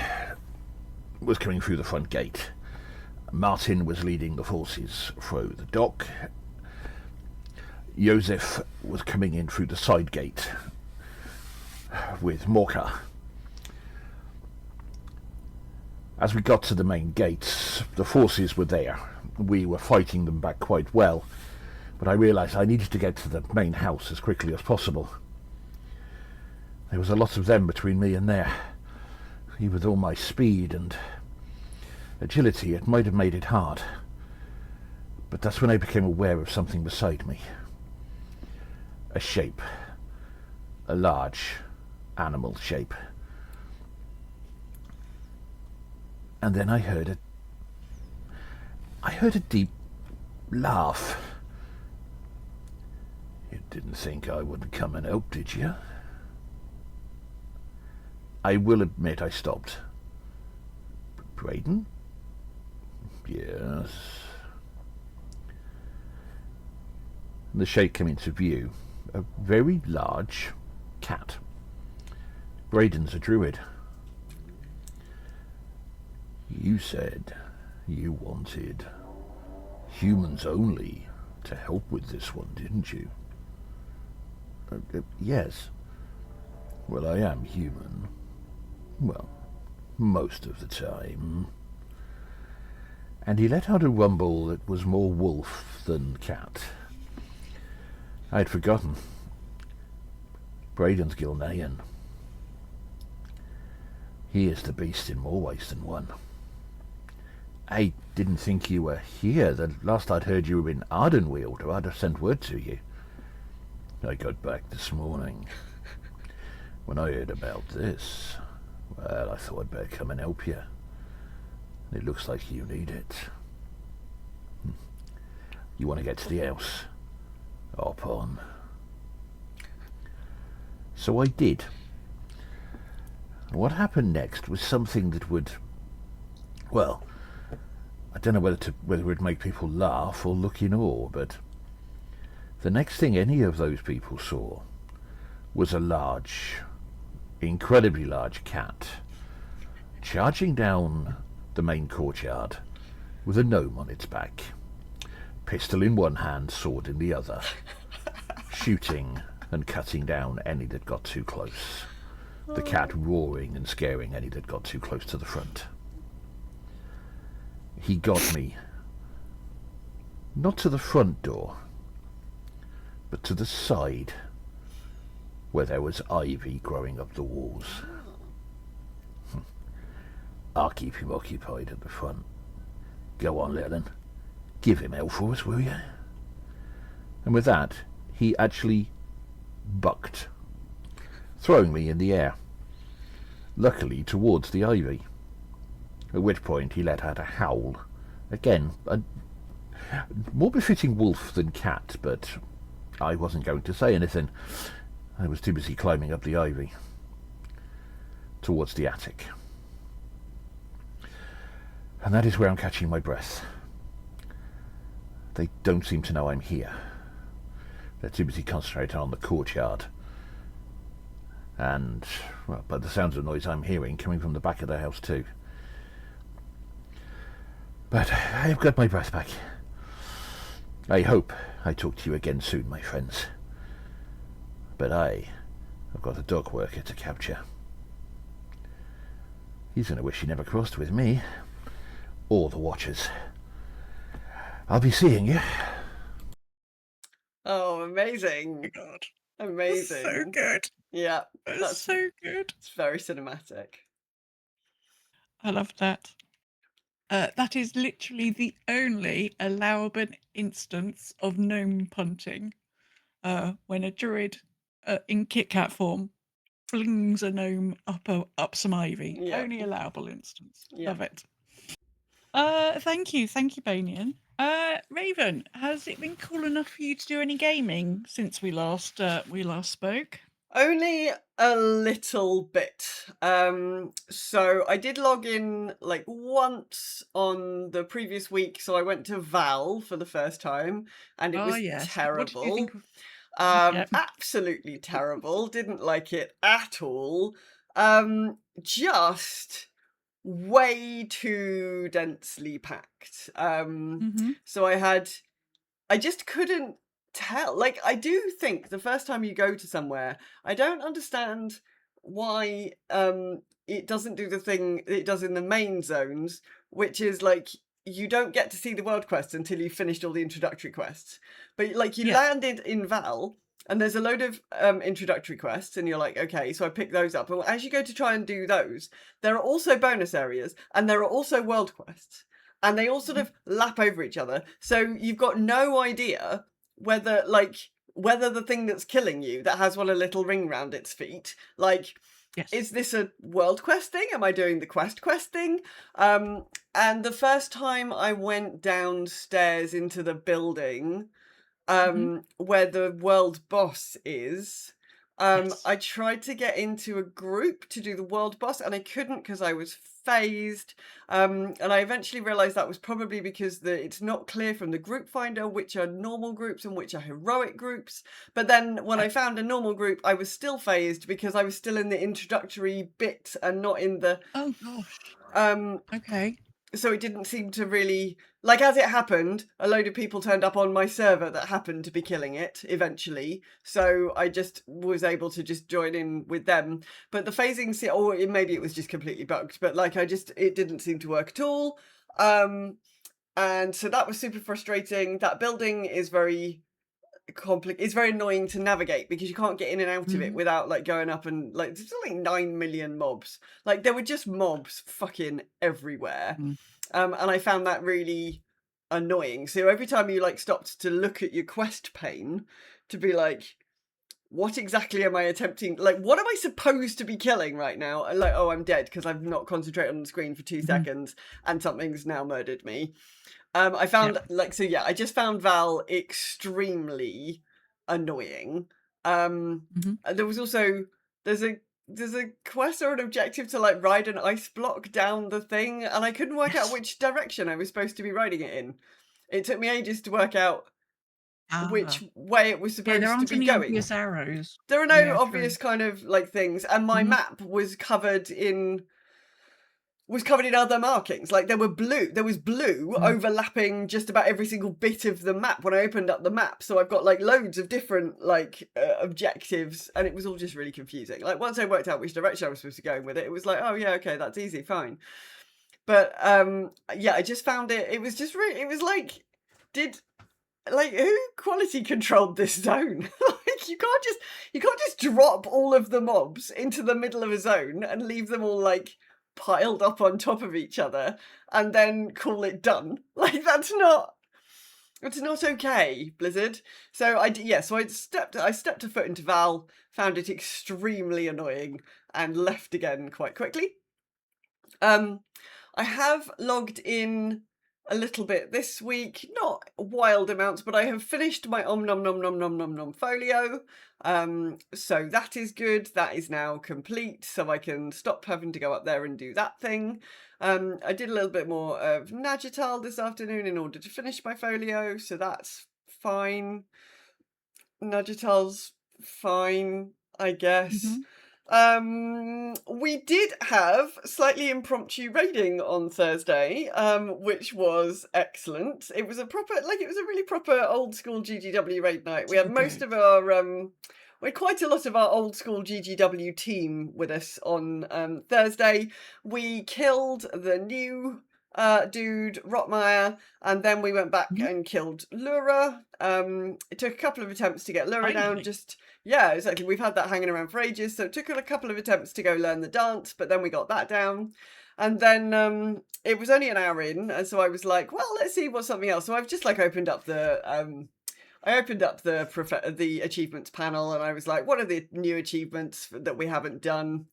was coming through the front gate. Martin was leading the forces through the dock. Joseph was coming in through the side gate with Morka. As we got to the main gates, the forces were there. We were fighting them back quite well, but I realised I needed to get to the main house as quickly as possible. There was a lot of them between me and there. Even with all my speed and agility, it might have made it hard. But that's when I became aware of something beside me. A shape. A large animal shape. And then I heard it. I heard a deep laugh. You didn't think I wouldn't come and help, did you? I will admit I stopped. Braden? Yes. The shape came into view. A very large cat. Braden's a druid. You said you wanted humans only to help with this one, didn't you? Yes. Well, I am human. Well, most of the time. And he let out a rumble that was more wolf than cat. I'd forgotten. Braden's Gilnean. He is the beast in more ways than one. I didn't think you were here. The last I'd heard you were in Ardenweald, or I'd have sent word to you. I got back this morning. When I heard about this, well, I thought I'd better come and help you. It looks like you need it. You want to get to the house? Hop on. So I did. What happened next was something that would, well, I don't know whether it would make people laugh or look in awe, but the next thing any of those people saw was a large, incredibly large cat charging down the main courtyard with a gnome on its back, pistol in one hand, sword in the other, shooting and cutting down any that got too close. The cat roaring and scaring any that got too close to the front. He got me, not to the front door, but to the side, where there was ivy growing up the walls. I'll keep him occupied at the front. Go on, Lillian. Give him hell for us, will you? And with that, he actually bucked, throwing me in the air, luckily towards the ivy, at which point he let out a howl. Again, a more befitting wolf than cat, but I wasn't going to say anything. I was too busy climbing up the ivy towards the attic. And that is where I'm catching my breath. They don't seem to know I'm here. They're too busy concentrating on the courtyard. And, well, by the sounds of noise I'm hearing coming from the back of the house too. But I've got my breath back. I hope I talk to you again soon, my friends. But I've got a dog worker to capture. He's going to wish he never crossed with me. Or the Watchers. I'll be seeing you. Oh, amazing. Oh my God. Amazing. That's so good. Yeah. That's so good. It's very cinematic. I love that. That is literally the only allowable instance of gnome punting. When a druid in Kit Kat form flings a gnome up some ivy. Yeah. Only allowable instance. Yeah. Love it. Thank you, Banian. Raven, has it been cool enough for you to do any gaming since we last spoke? Only a little bit. So I did log in like once on the previous week. So I went to Val for the first time, and it was terrible. What did you think of... Absolutely terrible. Didn't like it at all. Just way too densely packed. So I just couldn't tell. Like, I do think the first time you go to somewhere, I don't understand why it doesn't do the thing it does in the main zones, which is like you don't get to see the world quests until you've finished all the introductory quests. But like you landed in Val, and there's a load of introductory quests, and you're like, okay, so I pick those up. And as you go to try and do those, there are also bonus areas, and there are also world quests. And they all sort of lap over each other. So you've got no idea whether the thing that's killing you, that has a little ring round its feet, like, Yes. is this a world quest thing? Am I doing the quest thing? And the first time I went downstairs into the building, where the world boss is, Yes. I tried to get into a group to do the world boss, and I couldn't because I was phased. And I eventually realized that was probably because it's not clear from the group finder which are normal groups and which are heroic groups. But then when I found a normal group, I was still phased because I was still in the introductory bit and not in the... Oh gosh. Okay. So it didn't seem to really... Like, as it happened, a load of people turned up on my server that happened to be killing it, eventually. So I just was able to just join in with them. But the phasing... Or maybe it was just completely bugged. But, like, it didn't seem to work at all. And so that was super frustrating. That building is very... It's very annoying to navigate because you can't get in and out of it without like going up and like there's like 9 million mobs. Like there were just mobs fucking everywhere. And I found that really annoying. So every time you like stopped to look at your quest pane to be like, what exactly am I attempting? Like, what am I supposed to be killing right now? And like, oh, I'm dead because I've not concentrated on the screen for 2 seconds and something's now murdered me. I found I just found Val extremely annoying. There was also there's a quest or an objective to like ride an ice block down the thing, and I couldn't work out which direction I was supposed to be riding it in. It took me ages to work out which way it was supposed there aren't to be any going. obvious arrows. There are no obvious kind of like things, and my map was covered in other markings. Like there was blue overlapping just about every single bit of the map when I opened up the map. So I've got like loads of different like objectives, and it was all just really confusing. Like once I worked out which direction I was supposed to go with it, it was like, oh yeah, okay, that's easy, fine. But I just found it was just really, it was like, who quality controlled this zone? Like you can't just drop all of the mobs into the middle of a zone and leave them all like piled up on top of each other and then call it done. Like that's not okay, Blizzard. So I stepped a foot into Val, found it extremely annoying, and left again quite quickly. I have logged in a little bit this week, not wild amounts, but I have finished my Om Nom Nom Nom Nom Nom Nom folio. So that is good. That is now complete, so I can stop having to go up there and do that thing. I did a little bit more of Nagital this afternoon in order to finish my folio, so that's fine. Nagital's fine, I guess. We did have slightly impromptu raiding on Thursday, which was excellent. It was a really proper old school GGW raid night. We had most of our we had quite a lot of our old school GGW team with us on Thursday. We killed the new dude, Rotmeyer, and then we went back and killed Lura. It took a couple of attempts to get Lura down. Yeah, exactly. We've had that hanging around for ages, so it took a couple of attempts to go learn the dance, but then we got that down. And then it was only an hour in, and so I was like, well, let's see what's something else. So I've just like opened up the the achievements panel, and I was like, what are the new achievements that we haven't done?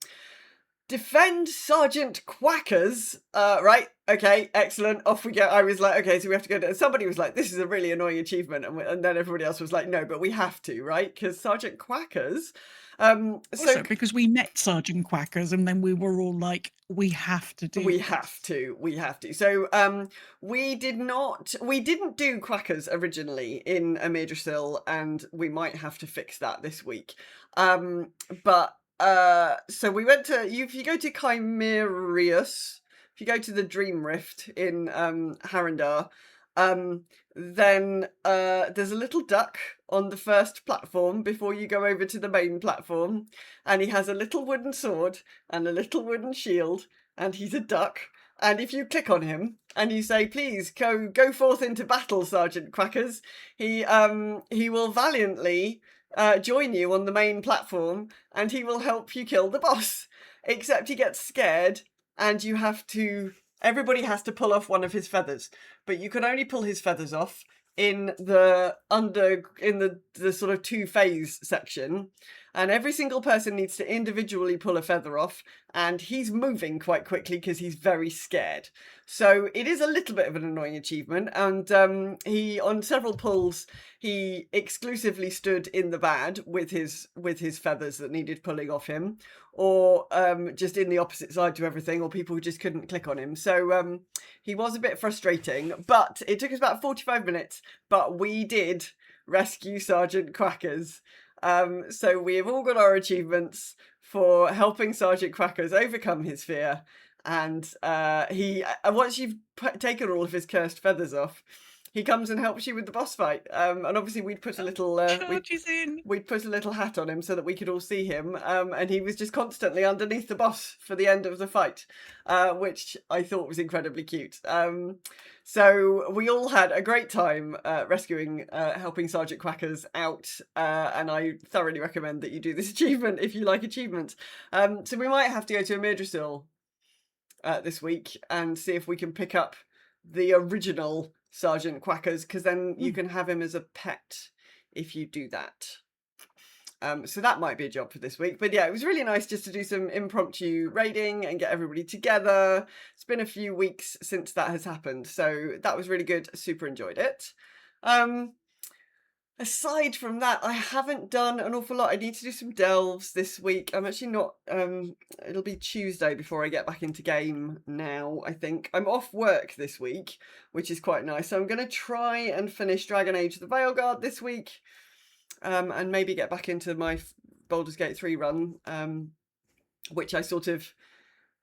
Defend Sergeant Quackers. Right, okay, excellent. Off we go. I was like, okay, so we have to go to... Somebody was like, this is a really annoying achievement. And then everybody else was like, no, but we have to, right? Because Sergeant Quackers... Also, because we met Sergeant Quackers and then we were all like, we have to do We have to. So we didn't do Quackers originally in Amirdrasil, and we might have to fix that this week. So we went to, if you go to Chimerius, if you go to the Dream Rift in Harandar, then there's a little duck on the first platform before you go over to the main platform, and he has a little wooden sword and a little wooden shield, and he's a duck. And if you click on him and you say, please go forth into battle, Sergeant Quackers, he will valiantly join you on the main platform, and he will help you kill the boss. Except he gets scared, and everybody has to pull off one of his feathers, but you can only pull his feathers off in the sort of 2-phase section, and every single person needs to individually pull a feather off, and he's moving quite quickly because he's very scared. So it is a little bit of an annoying achievement, and he, on several pulls, he exclusively stood in the bad with his feathers that needed pulling off him, or just in the opposite side to everything, or people just couldn't click on him. So he was a bit frustrating, but it took us about 45 minutes, but we did rescue Sergeant Quackers. So we have all got our achievements for helping Sergeant Quackers overcome his fear. And he, once you've taken all of his cursed feathers off, he comes and helps you with the boss fight. And obviously we'd put a little we'd put a little hat on him so that we could all see him. And he was just constantly underneath the boss for the end of the fight, which I thought was incredibly cute. So we all had a great time rescuing, helping Sergeant Quackers out, and I thoroughly recommend that you do this achievement if you like achievements. So we might have to go to Amirdrasil this week and see if we can pick up the original Sergeant Quackers, because then you can have him as a pet if you do that. So that might be a job for this week. But yeah, it was really nice just to do some impromptu raiding and get everybody together. It's been a few weeks since that has happened, so that was really good. Super enjoyed it. Aside from that, I haven't done an awful lot. I need to do some delves this week. I'm actually not, it'll be Tuesday before I get back into game now, I think. I'm off work this week, which is quite nice. So I'm going to try and finish Dragon Age the Veilguard this week, and maybe get back into my Baldur's Gate 3 run, which I sort of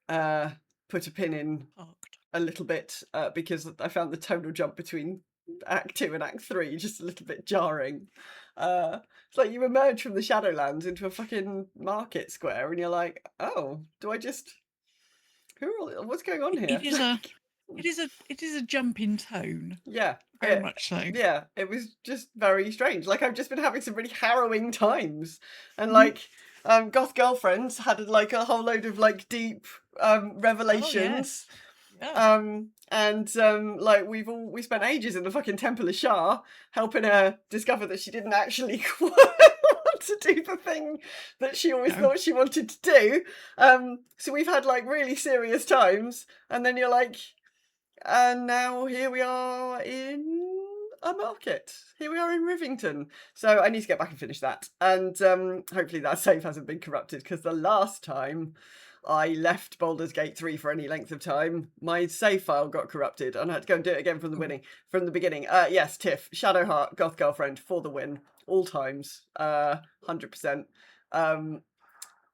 put a pin in a little bit, because I found the tonal jump between Act 2 and Act 3 just a little bit jarring. It's like you emerge from the Shadowlands into a fucking market square and you're like, oh, do I just... what's going on here? It is a jump in tone. Yeah. Very much so. Yeah, it was just very strange. Like, I've just been having some really harrowing times. And like, Goth Girlfriends had like a whole load of like deep revelations. Oh, yes. Like we spent ages in the fucking Temple of Shah helping her discover that she didn't actually want to do the thing that she always thought she wanted to do. So we've had like really serious times, and then you're like, and now here we are in a market. Here we are in Rivington. So I need to get back and finish that, and hopefully that save hasn't been corrupted, because the last time I left Baldur's Gate 3 for any length of time, my save file got corrupted and I had to go and do it again from the beginning. Yes, Tiff, Shadowheart, Goth Girlfriend for the win, all times, 100%.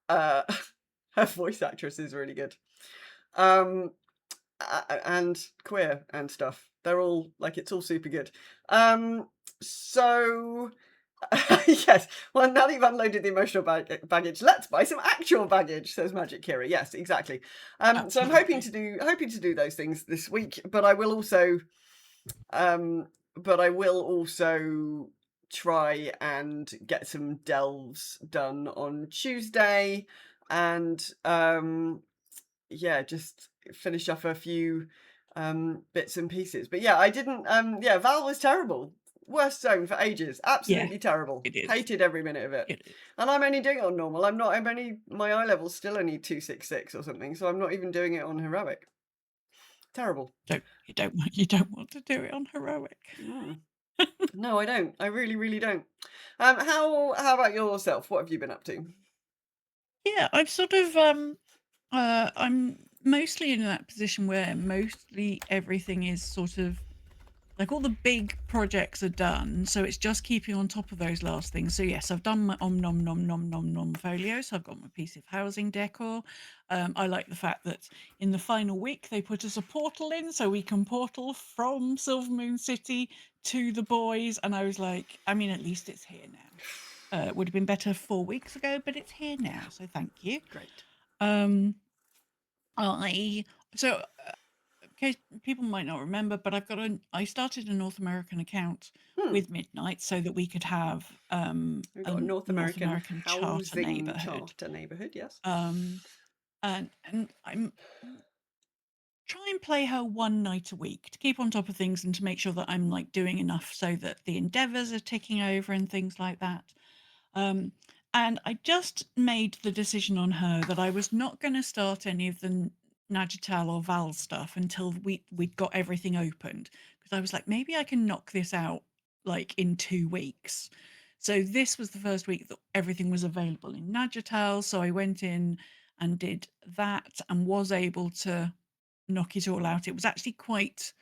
Her voice actress is really good. And queer and stuff. They're all, like, it's all super good. So... yes, well, now that you've unloaded the emotional baggage, let's buy some actual baggage, says Magic Kira. Yes, exactly. So I'm hoping to do those things this week, but I will also try and get some delves done on Tuesday, and yeah, just finish off a few bits and pieces. But yeah, I didn't Val was terrible. Worst zone for ages. Absolutely terrible. It is. Hated every minute of it. And I'm only doing it on normal. My eye level's still only 266 or something, so I'm not even doing it on heroic. Terrible. You don't want to do it on heroic. No, I don't. I really, really don't. How about yourself? What have you been up to? Yeah, I've sort of I'm mostly in that position where mostly everything is sort of like all the big projects are done, so it's just keeping on top of those last things. So yes, I've done my nom folio, so I've got my piece of housing decor. I like the fact that in the final week they put us a portal in, so we can portal from Silvermoon City to the boys, and I was like, I mean, at least it's here now. It would have been better 4 weeks ago, but it's here now, so thank you. Great. Okay, people might not remember, but I started a North American account with Midnight so that we could have We've got a North American charter neighborhood. Yes. And I'm try and play her one night a week to keep on top of things and to make sure that I'm like doing enough so that the endeavors are ticking over and things like that. Um, and I just made the decision on her that I was not going to start any of the Nagital or Val stuff until we'd got everything opened, because I was like, maybe I can knock this out like in 2 weeks. So this was the first week that everything was available in Nagital. So I went in and did that and was able to knock it all out. It was actually quite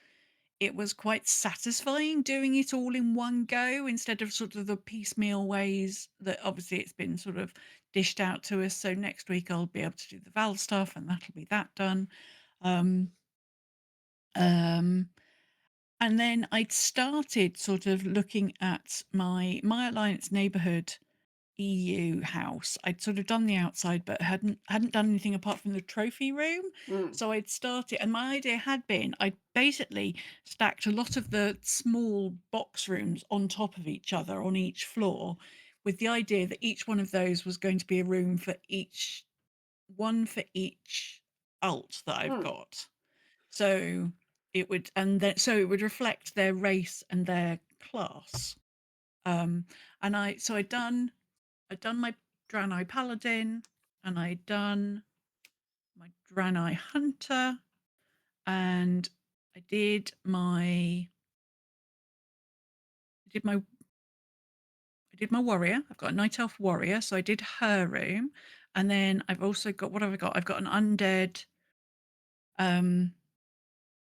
satisfying doing it all in one go instead of sort of the piecemeal ways that obviously it's been sort of dished out to us. So next week I'll be able to do the Val stuff and that'll be that done. Um, um, and then I'd started sort of looking at my Alliance neighbourhood EU house. I'd sort of done the outside, but hadn't done anything apart from the trophy room. So I'd started, and my idea had been I'd basically stacked a lot of the small box rooms on top of each other on each floor, with the idea that each one of those was going to be a room for each alt that I've got. So it would, so it would reflect their race and their class. And I'd done my Draenei Paladin, and I'd done my Draenei Hunter, and I did my warrior. I've got a Night Elf warrior, so I did her room, and then I've also got, what have I got? I've got an undead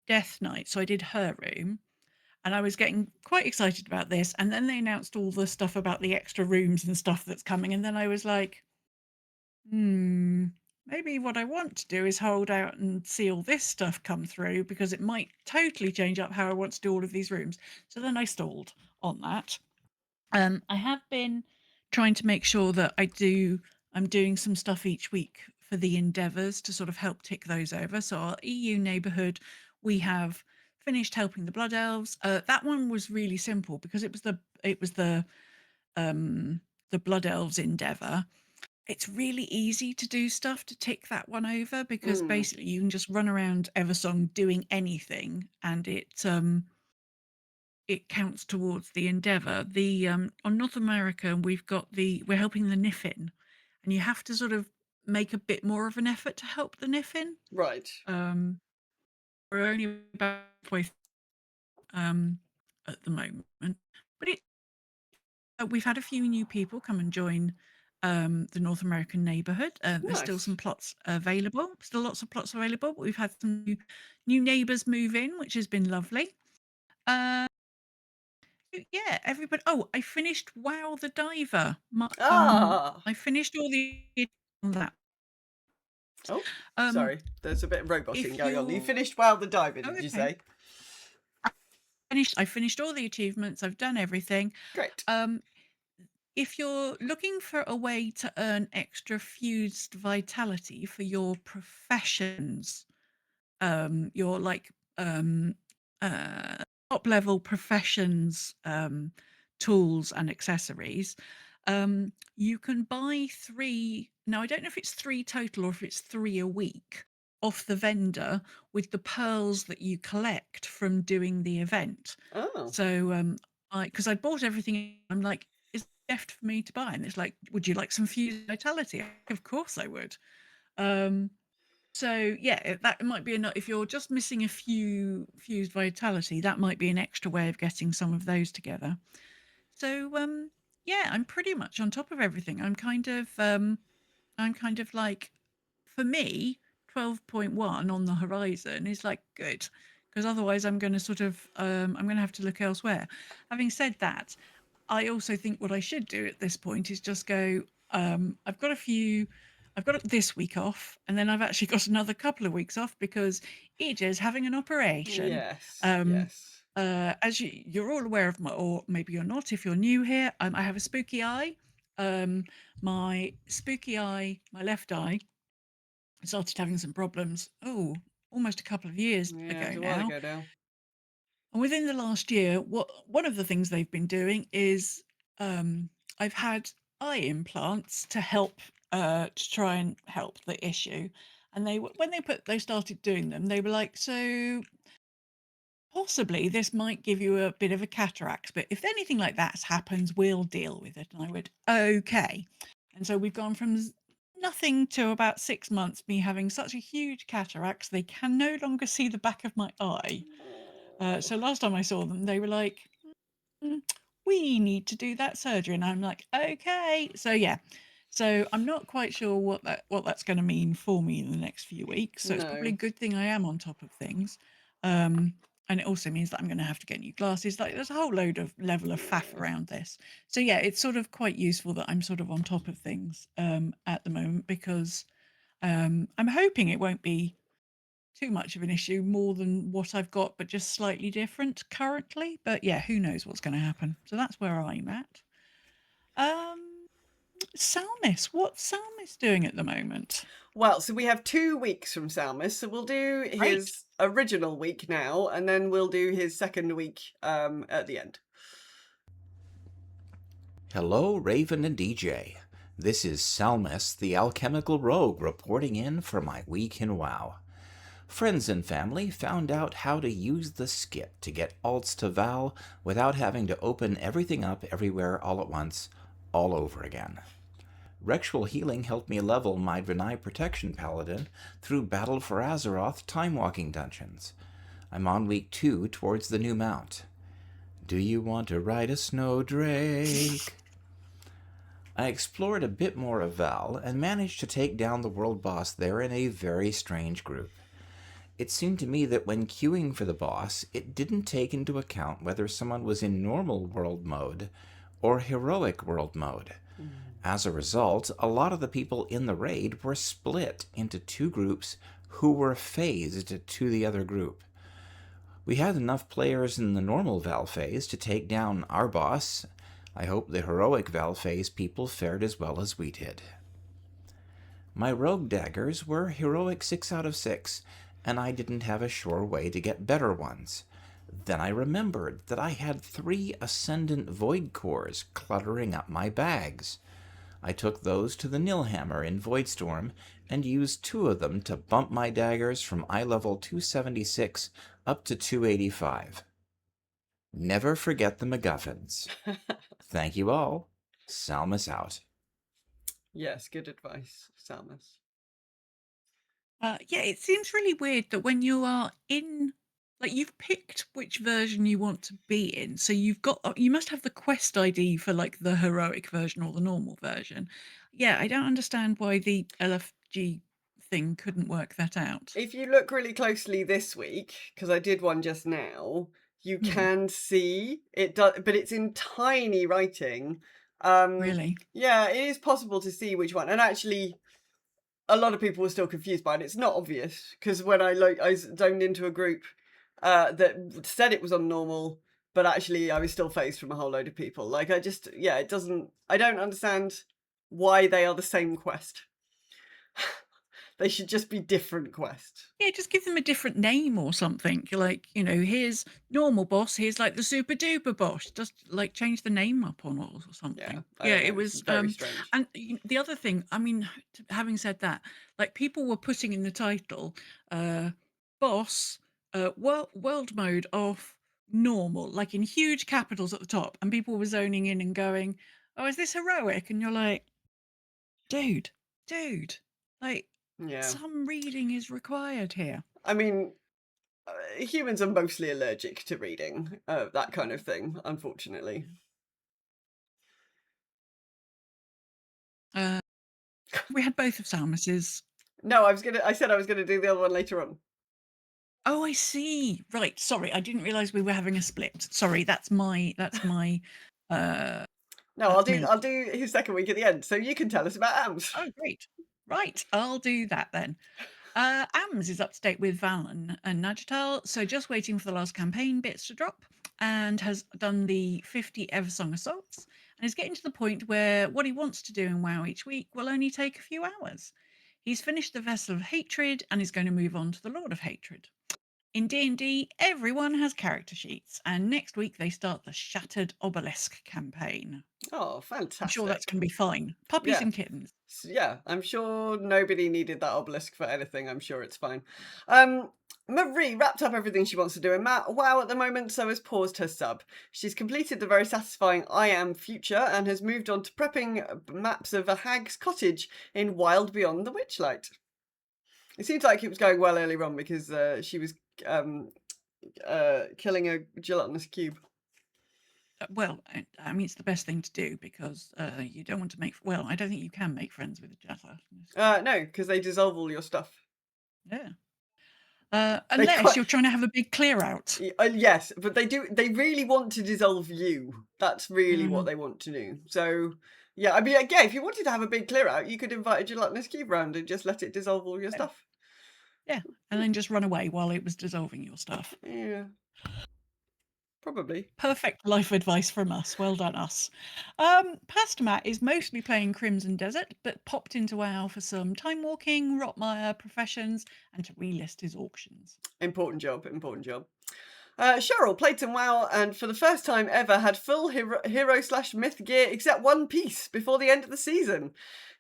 Death Knight, so I did her room. And I was getting quite excited about this, and then they announced all the stuff about the extra rooms and stuff that's coming, and then I was like, maybe what I want to do is hold out and see all this stuff come through, because it might totally change up how I want to do all of these rooms. So then I stalled on that. I have been trying to make sure that I'm doing some stuff each week for the endeavours to sort of help tick those over. So our EU neighbourhood, we have finished helping the Blood Elves. That one was really simple because it was the Blood Elves endeavour. It's really easy to do stuff to tick that one over, because basically you can just run around Eversong doing anything, and it counts towards the endeavour. The on North America, we're helping the Niffin, and you have to sort of make a bit more of an effort to help the Niffin. Right. We're only about halfway at the moment, but we've had a few new people come and join the North American neighbourhood. There's still some plots available, still lots of plots available, but we've had some new neighbours move in, which has been lovely. Yeah, everybody. Oh, I finished WoW the Diver. I finished all the on that. Oh, sorry. There's a bit of roboting going on. You finished WoW the Diver, did you say? I finished all the achievements. I've done everything. Great. If you're looking for a way to earn extra fused vitality for your professions, your like top level professions tools and accessories, you can buy 3. Now I don't know if it's 3 total or if it's 3 a week off the vendor with the pearls that you collect from doing the event. So because I bought everything, I'm like, is it left for me to buy? And it's like, would you like some fused vitality? Of course I would. So yeah, that might be enough. If you're just missing a few fused vitality, that might be an extra way of getting some of those together. So yeah, I'm pretty much on top of everything. I'm kind of like, for me, 12.1 on the horizon is like good, because otherwise I'm going to sort of I'm going to have to look elsewhere. Having said that, I also think what I should do at this point is just go, I've got this week off, and then I've actually got another couple of weeks off because EJ's having an operation. Yes. As you're all aware of, or maybe you're not if you're new here, I have a spooky eye. My spooky eye, my left eye, started having some problems. Almost a couple of years ago now. And within the last year, one of the things they've been doing is I've had eye implants to help to try and help the issue. And when they started doing them, they were like, so possibly this might give you a bit of a cataract, but if anything like that happens, we'll deal with it. And I went, okay. And so we've gone from nothing to about 6 months, me having such a huge cataract, they can no longer see the back of my eye. So last time I saw them, they were like, we need to do that surgery. And I'm like, okay. So yeah. So I'm not quite sure what that's going to mean for me in the next few weeks. So it's probably a good thing I am on top of things. And it also means that I'm going to have to get new glasses. Like there's a whole level of faff around this. So yeah, it's sort of quite useful that I'm sort of on top of things at the moment, because I'm hoping it won't be too much of an issue, more than what I've got, but just slightly different currently. But yeah, who knows what's going to happen. So that's where I'm at. Salmis, what's Salmis doing at the moment? Well, so we have 2 weeks from Salmis, so we'll do his original week now, and then we'll do his second week at the end. Hello, Raven and DJ. This is Salmis, the alchemical rogue, reporting in for my week in WoW. Friends and family found out how to use the skip to get alts to Val without having to open everything up everywhere all at once, all over again. Rexual Healing helped me level my Drenai Protection Paladin through Battle for Azeroth time-walking dungeons. I'm on week 2 towards the new mount. Do you want to ride a snowdrake? I explored a bit more of Val and managed to take down the world boss there in a very strange group. It seemed to me that when queuing for the boss, it didn't take into account whether someone was in normal world mode or heroic world mode. As a result, a lot of the people in the raid were split into 2 groups who were phased to the other group. We had enough players in the normal Val phase to take down our boss. I hope the heroic Val phase people fared as well as we did. My rogue daggers were heroic 6 out of 6, and I didn't have a sure way to get better ones. Then I remembered that I had 3 Ascendant Void Cores cluttering up my bags. I took those to the Nilhammer in Voidstorm and used 2 of them to bump my daggers from eye level 276 up to 285. Never forget the MacGuffins. Thank you all. Salmis out. Yes, good advice, Salmis. Yeah, it seems really weird that when you are in, like, you've picked which version you want to be in, so you must have the quest ID for like the heroic version or the normal version. Yeah, I don't understand why the LFG thing couldn't work that out. If you look really closely this week, because I did one just now, you can see it does, but it's in tiny writing. Really? Yeah, it is possible to see which one. And actually, a lot of people were still confused by it. It's not obvious, because when I zoned into a group that said it was on normal, but actually I was still phased from a whole load of people. Like I don't understand why they are the same quest. They should just be different quests. Yeah, just give them a different name or something. Like, here's normal boss, here's like the super duper boss. Just like change the name up on or something. Yeah, it was very strange. And the other thing, I mean, having said that, like people were putting in the title, boss, world mode off, normal, like in huge capitals at the top, and people were zoning in and going, "Oh, is this heroic?" And you're like, dude, like. Yeah. Some reading is required here. I mean, humans are mostly allergic to reading that kind of thing, unfortunately. We had both of Salmus's. No, I said I was gonna do the other one later on. Oh, I see. Right. Sorry, I didn't realise we were having a split. Sorry, that's my No, I'll do his second week at the end, so you can tell us about AMS. Oh, great. Right, I'll do that then. AMS is up to date with Val and Nagital, so just waiting for the last campaign bits to drop, and has done the 50 Eversong assaults, and is getting to the point where what he wants to do in WoW each week will only take a few hours. He's finished the Vessel of Hatred and is going to move on to the Lord of Hatred. In D&D, everyone has character sheets, and next week they start the Shattered Obelisk campaign. Oh, fantastic. I'm sure that's going to be fine. Puppies and kittens. Yeah, I'm sure nobody needed that obelisk for anything. I'm sure it's fine. Marie wrapped up everything she wants to do in WoW at the moment, so has paused her sub. She's completed the very satisfying I Am Future and has moved on to prepping maps of a hag's cottage in Wild Beyond the Witchlight. It seems like it was going well earlier on because she was killing a gelatinous cube. Well, I mean, it's the best thing to do because you don't want to make... Well, I don't think you can make friends with a gelatinous. No, because they dissolve all your stuff. Yeah. Unless you're trying to have a big clear out. Yes, but they really want to dissolve you. That's really what they want to do. So, yeah, I mean, again, if you wanted to have a big clear out, you could invite a gelatinous cube round and just let it dissolve all your stuff. Yeah, and then just run away while it was dissolving your stuff. Yeah. Probably. Perfect life advice from us. Well done, us. Pastor Matt is mostly playing Crimson Desert, but popped into WoW for some time walking, Rotmire professions, and to relist his auctions. Important job. Cheryl played some WoW and for the first time ever had full hero/myth gear except one piece before the end of the season.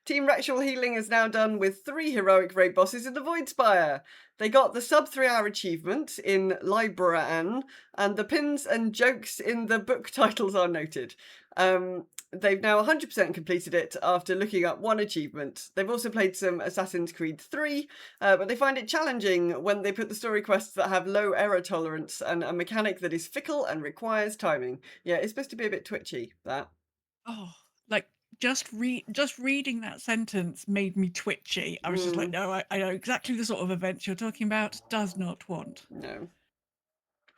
Team Ritual Healing is now done with 3 heroic raid bosses in the Voidspire. They got the sub 3-hour achievement in Libraan, and the pins and jokes in the book titles are noted. They've now 100% completed it after looking up 1 achievement. They've also played some Assassin's Creed 3, but they find it challenging when they put the story quests that have low error tolerance and a mechanic that is fickle and requires timing. Yeah, it's supposed to be a bit twitchy, that. Oh, like... Just reading that sentence made me twitchy. I was just like, no, I know exactly the sort of events you're talking about. Does not want. No.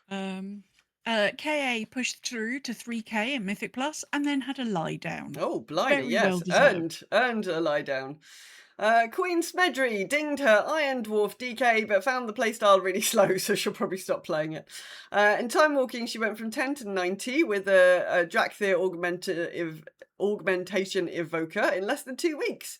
KA pushed through to 3K in Mythic Plus and then had a lie down. Oh, blimey, Very yes. well earned a lie down. Queen Smedry dinged her Iron Dwarf DK, but found the playstyle really slow, so she'll probably stop playing it. In Time Walking, she went from 10 to 90 with a Drakthir augmentation evoker in less than 2 weeks.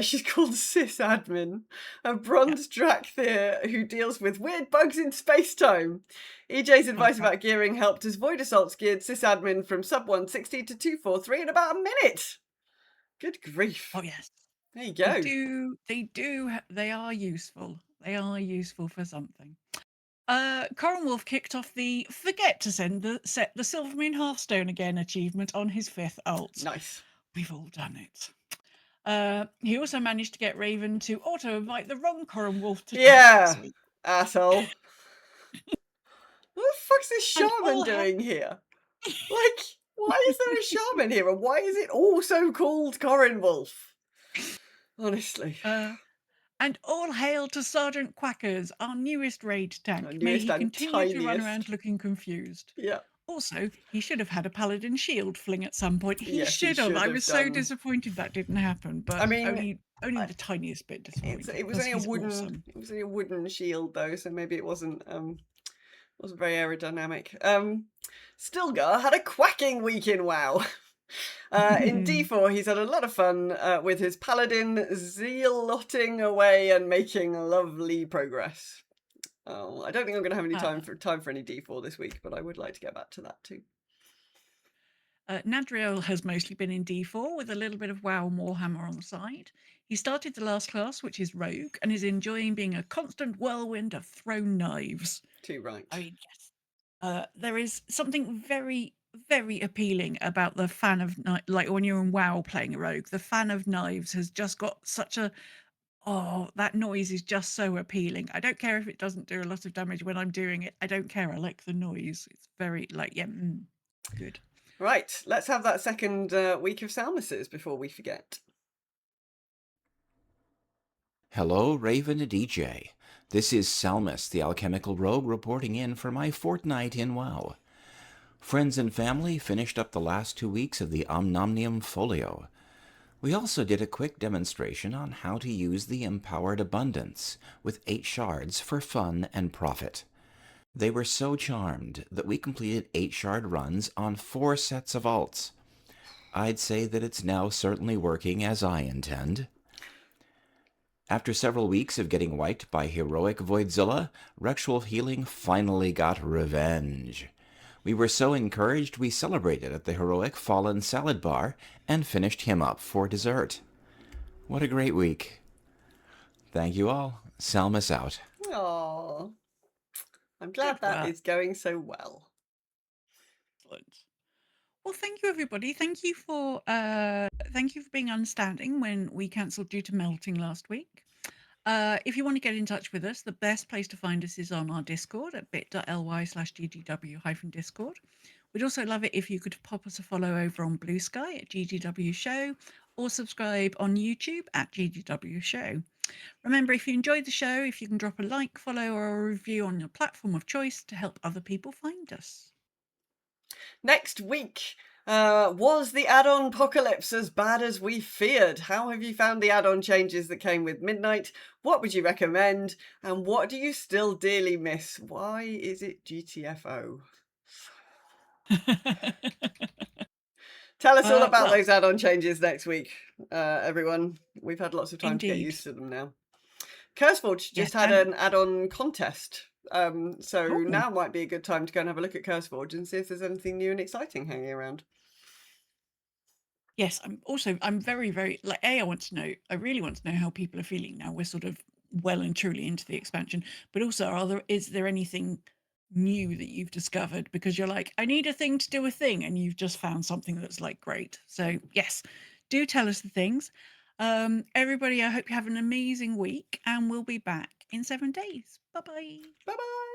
She's called Sysadmin, a bronze Drakthir who deals with weird bugs in space-time. EJ's advice about gearing helped as Void Assault's geared Sysadmin from sub 160 to 243 in about a minute. Good grief. Oh, yes. There you go. They are useful. They are useful for something. Corin Wolf kicked off the forget to set the Silvermoon Hearthstone again achievement on his 5th ult. Nice. We've all done it. He also managed to get Raven to auto-invite the wrong Corin Wolf to this week. Asshole. What the fuck's this shaman doing here? Like, why is there a shaman here and why is it also called Corin Wolf? Honestly. And all hail to Sergeant Quackers, our newest raid tank. May he continue to run around looking confused. Yeah. Also, he should have had a paladin shield fling at some point. He should have. I was done. so disappointed that didn't happen. But I mean, only the tiniest bit disappointed. It was only a wooden shield though, so maybe it wasn't very aerodynamic. Stilgar had a quacking week in WoW. In D4, he's had a lot of fun with his paladin zealoting away and making lovely progress. Oh, I don't think I'm going to have any time for any D4 this week, but I would like to get back to that too. Nadriel has mostly been in D4 with a little bit of WoW Warhammer on the side. He started the last class, which is Rogue, and is enjoying being a constant whirlwind of thrown knives. Too right. I mean, yes. There is something very, very appealing about the fan of like when you're in WoW playing a rogue. The fan of knives has just got such a that noise is just so appealing. I don't care if it doesn't do a lot of damage when I'm doing it. I don't care. I like the noise. It's very good. Right, let's have that second week of Salmuses before we forget. Hello, Raven and DJ. This is Salmus, the alchemical rogue, reporting in for my fortnight in WoW. Friends and family finished up the last 2 weeks of the Omnomnium Folio. We also did a quick demonstration on how to use the Empowered Abundance with 8 shards for fun and profit. They were so charmed that we completed 8 shard runs on 4 sets of alts. I'd say that it's now certainly working as I intend. After several weeks of getting wiped by heroic Voidzilla, Rexual Healing finally got revenge. We were so encouraged we celebrated at the heroic Fallen Salad Bar and finished him up for dessert. What a great week. Thank you all. Selma's out. Aww. I'm glad that is going so well. Excellent. Well, thank you, everybody. Thank you for being understanding when we cancelled due to melting last week. If you want to get in touch with us, the best place to find us is on our Discord at bit.ly/ggw-discord. We'd also love it if you could pop us a follow over on Blue Sky at GGW Show or subscribe on YouTube at GGW Show. Remember, if you enjoyed the show, if you can drop a like, follow, or a review on your platform of choice to help other people find us. Next week, was the add-on apocalypse as bad as we feared? How have you found the add-on changes that came with Midnight? What would you recommend? And what do you still dearly miss? Why is it GTFO? Tell us all about those add-on changes next week, everyone. We've had lots of time to get used to them now. Curseforge just had an add-on contest. So now might be a good time to go and have a look at Curseforge and see if there's anything new and exciting hanging around. Yes, I'm very, very, I really want to know how people are feeling now. We're sort of well and truly into the expansion, but also is there anything new that you've discovered? Because you're like, I need a thing to do a thing, and you've just found something that's like great. So yes, do tell us the things. Everybody, I hope you have an amazing week, and we'll be back in 7 days. Bye-bye. Bye-bye.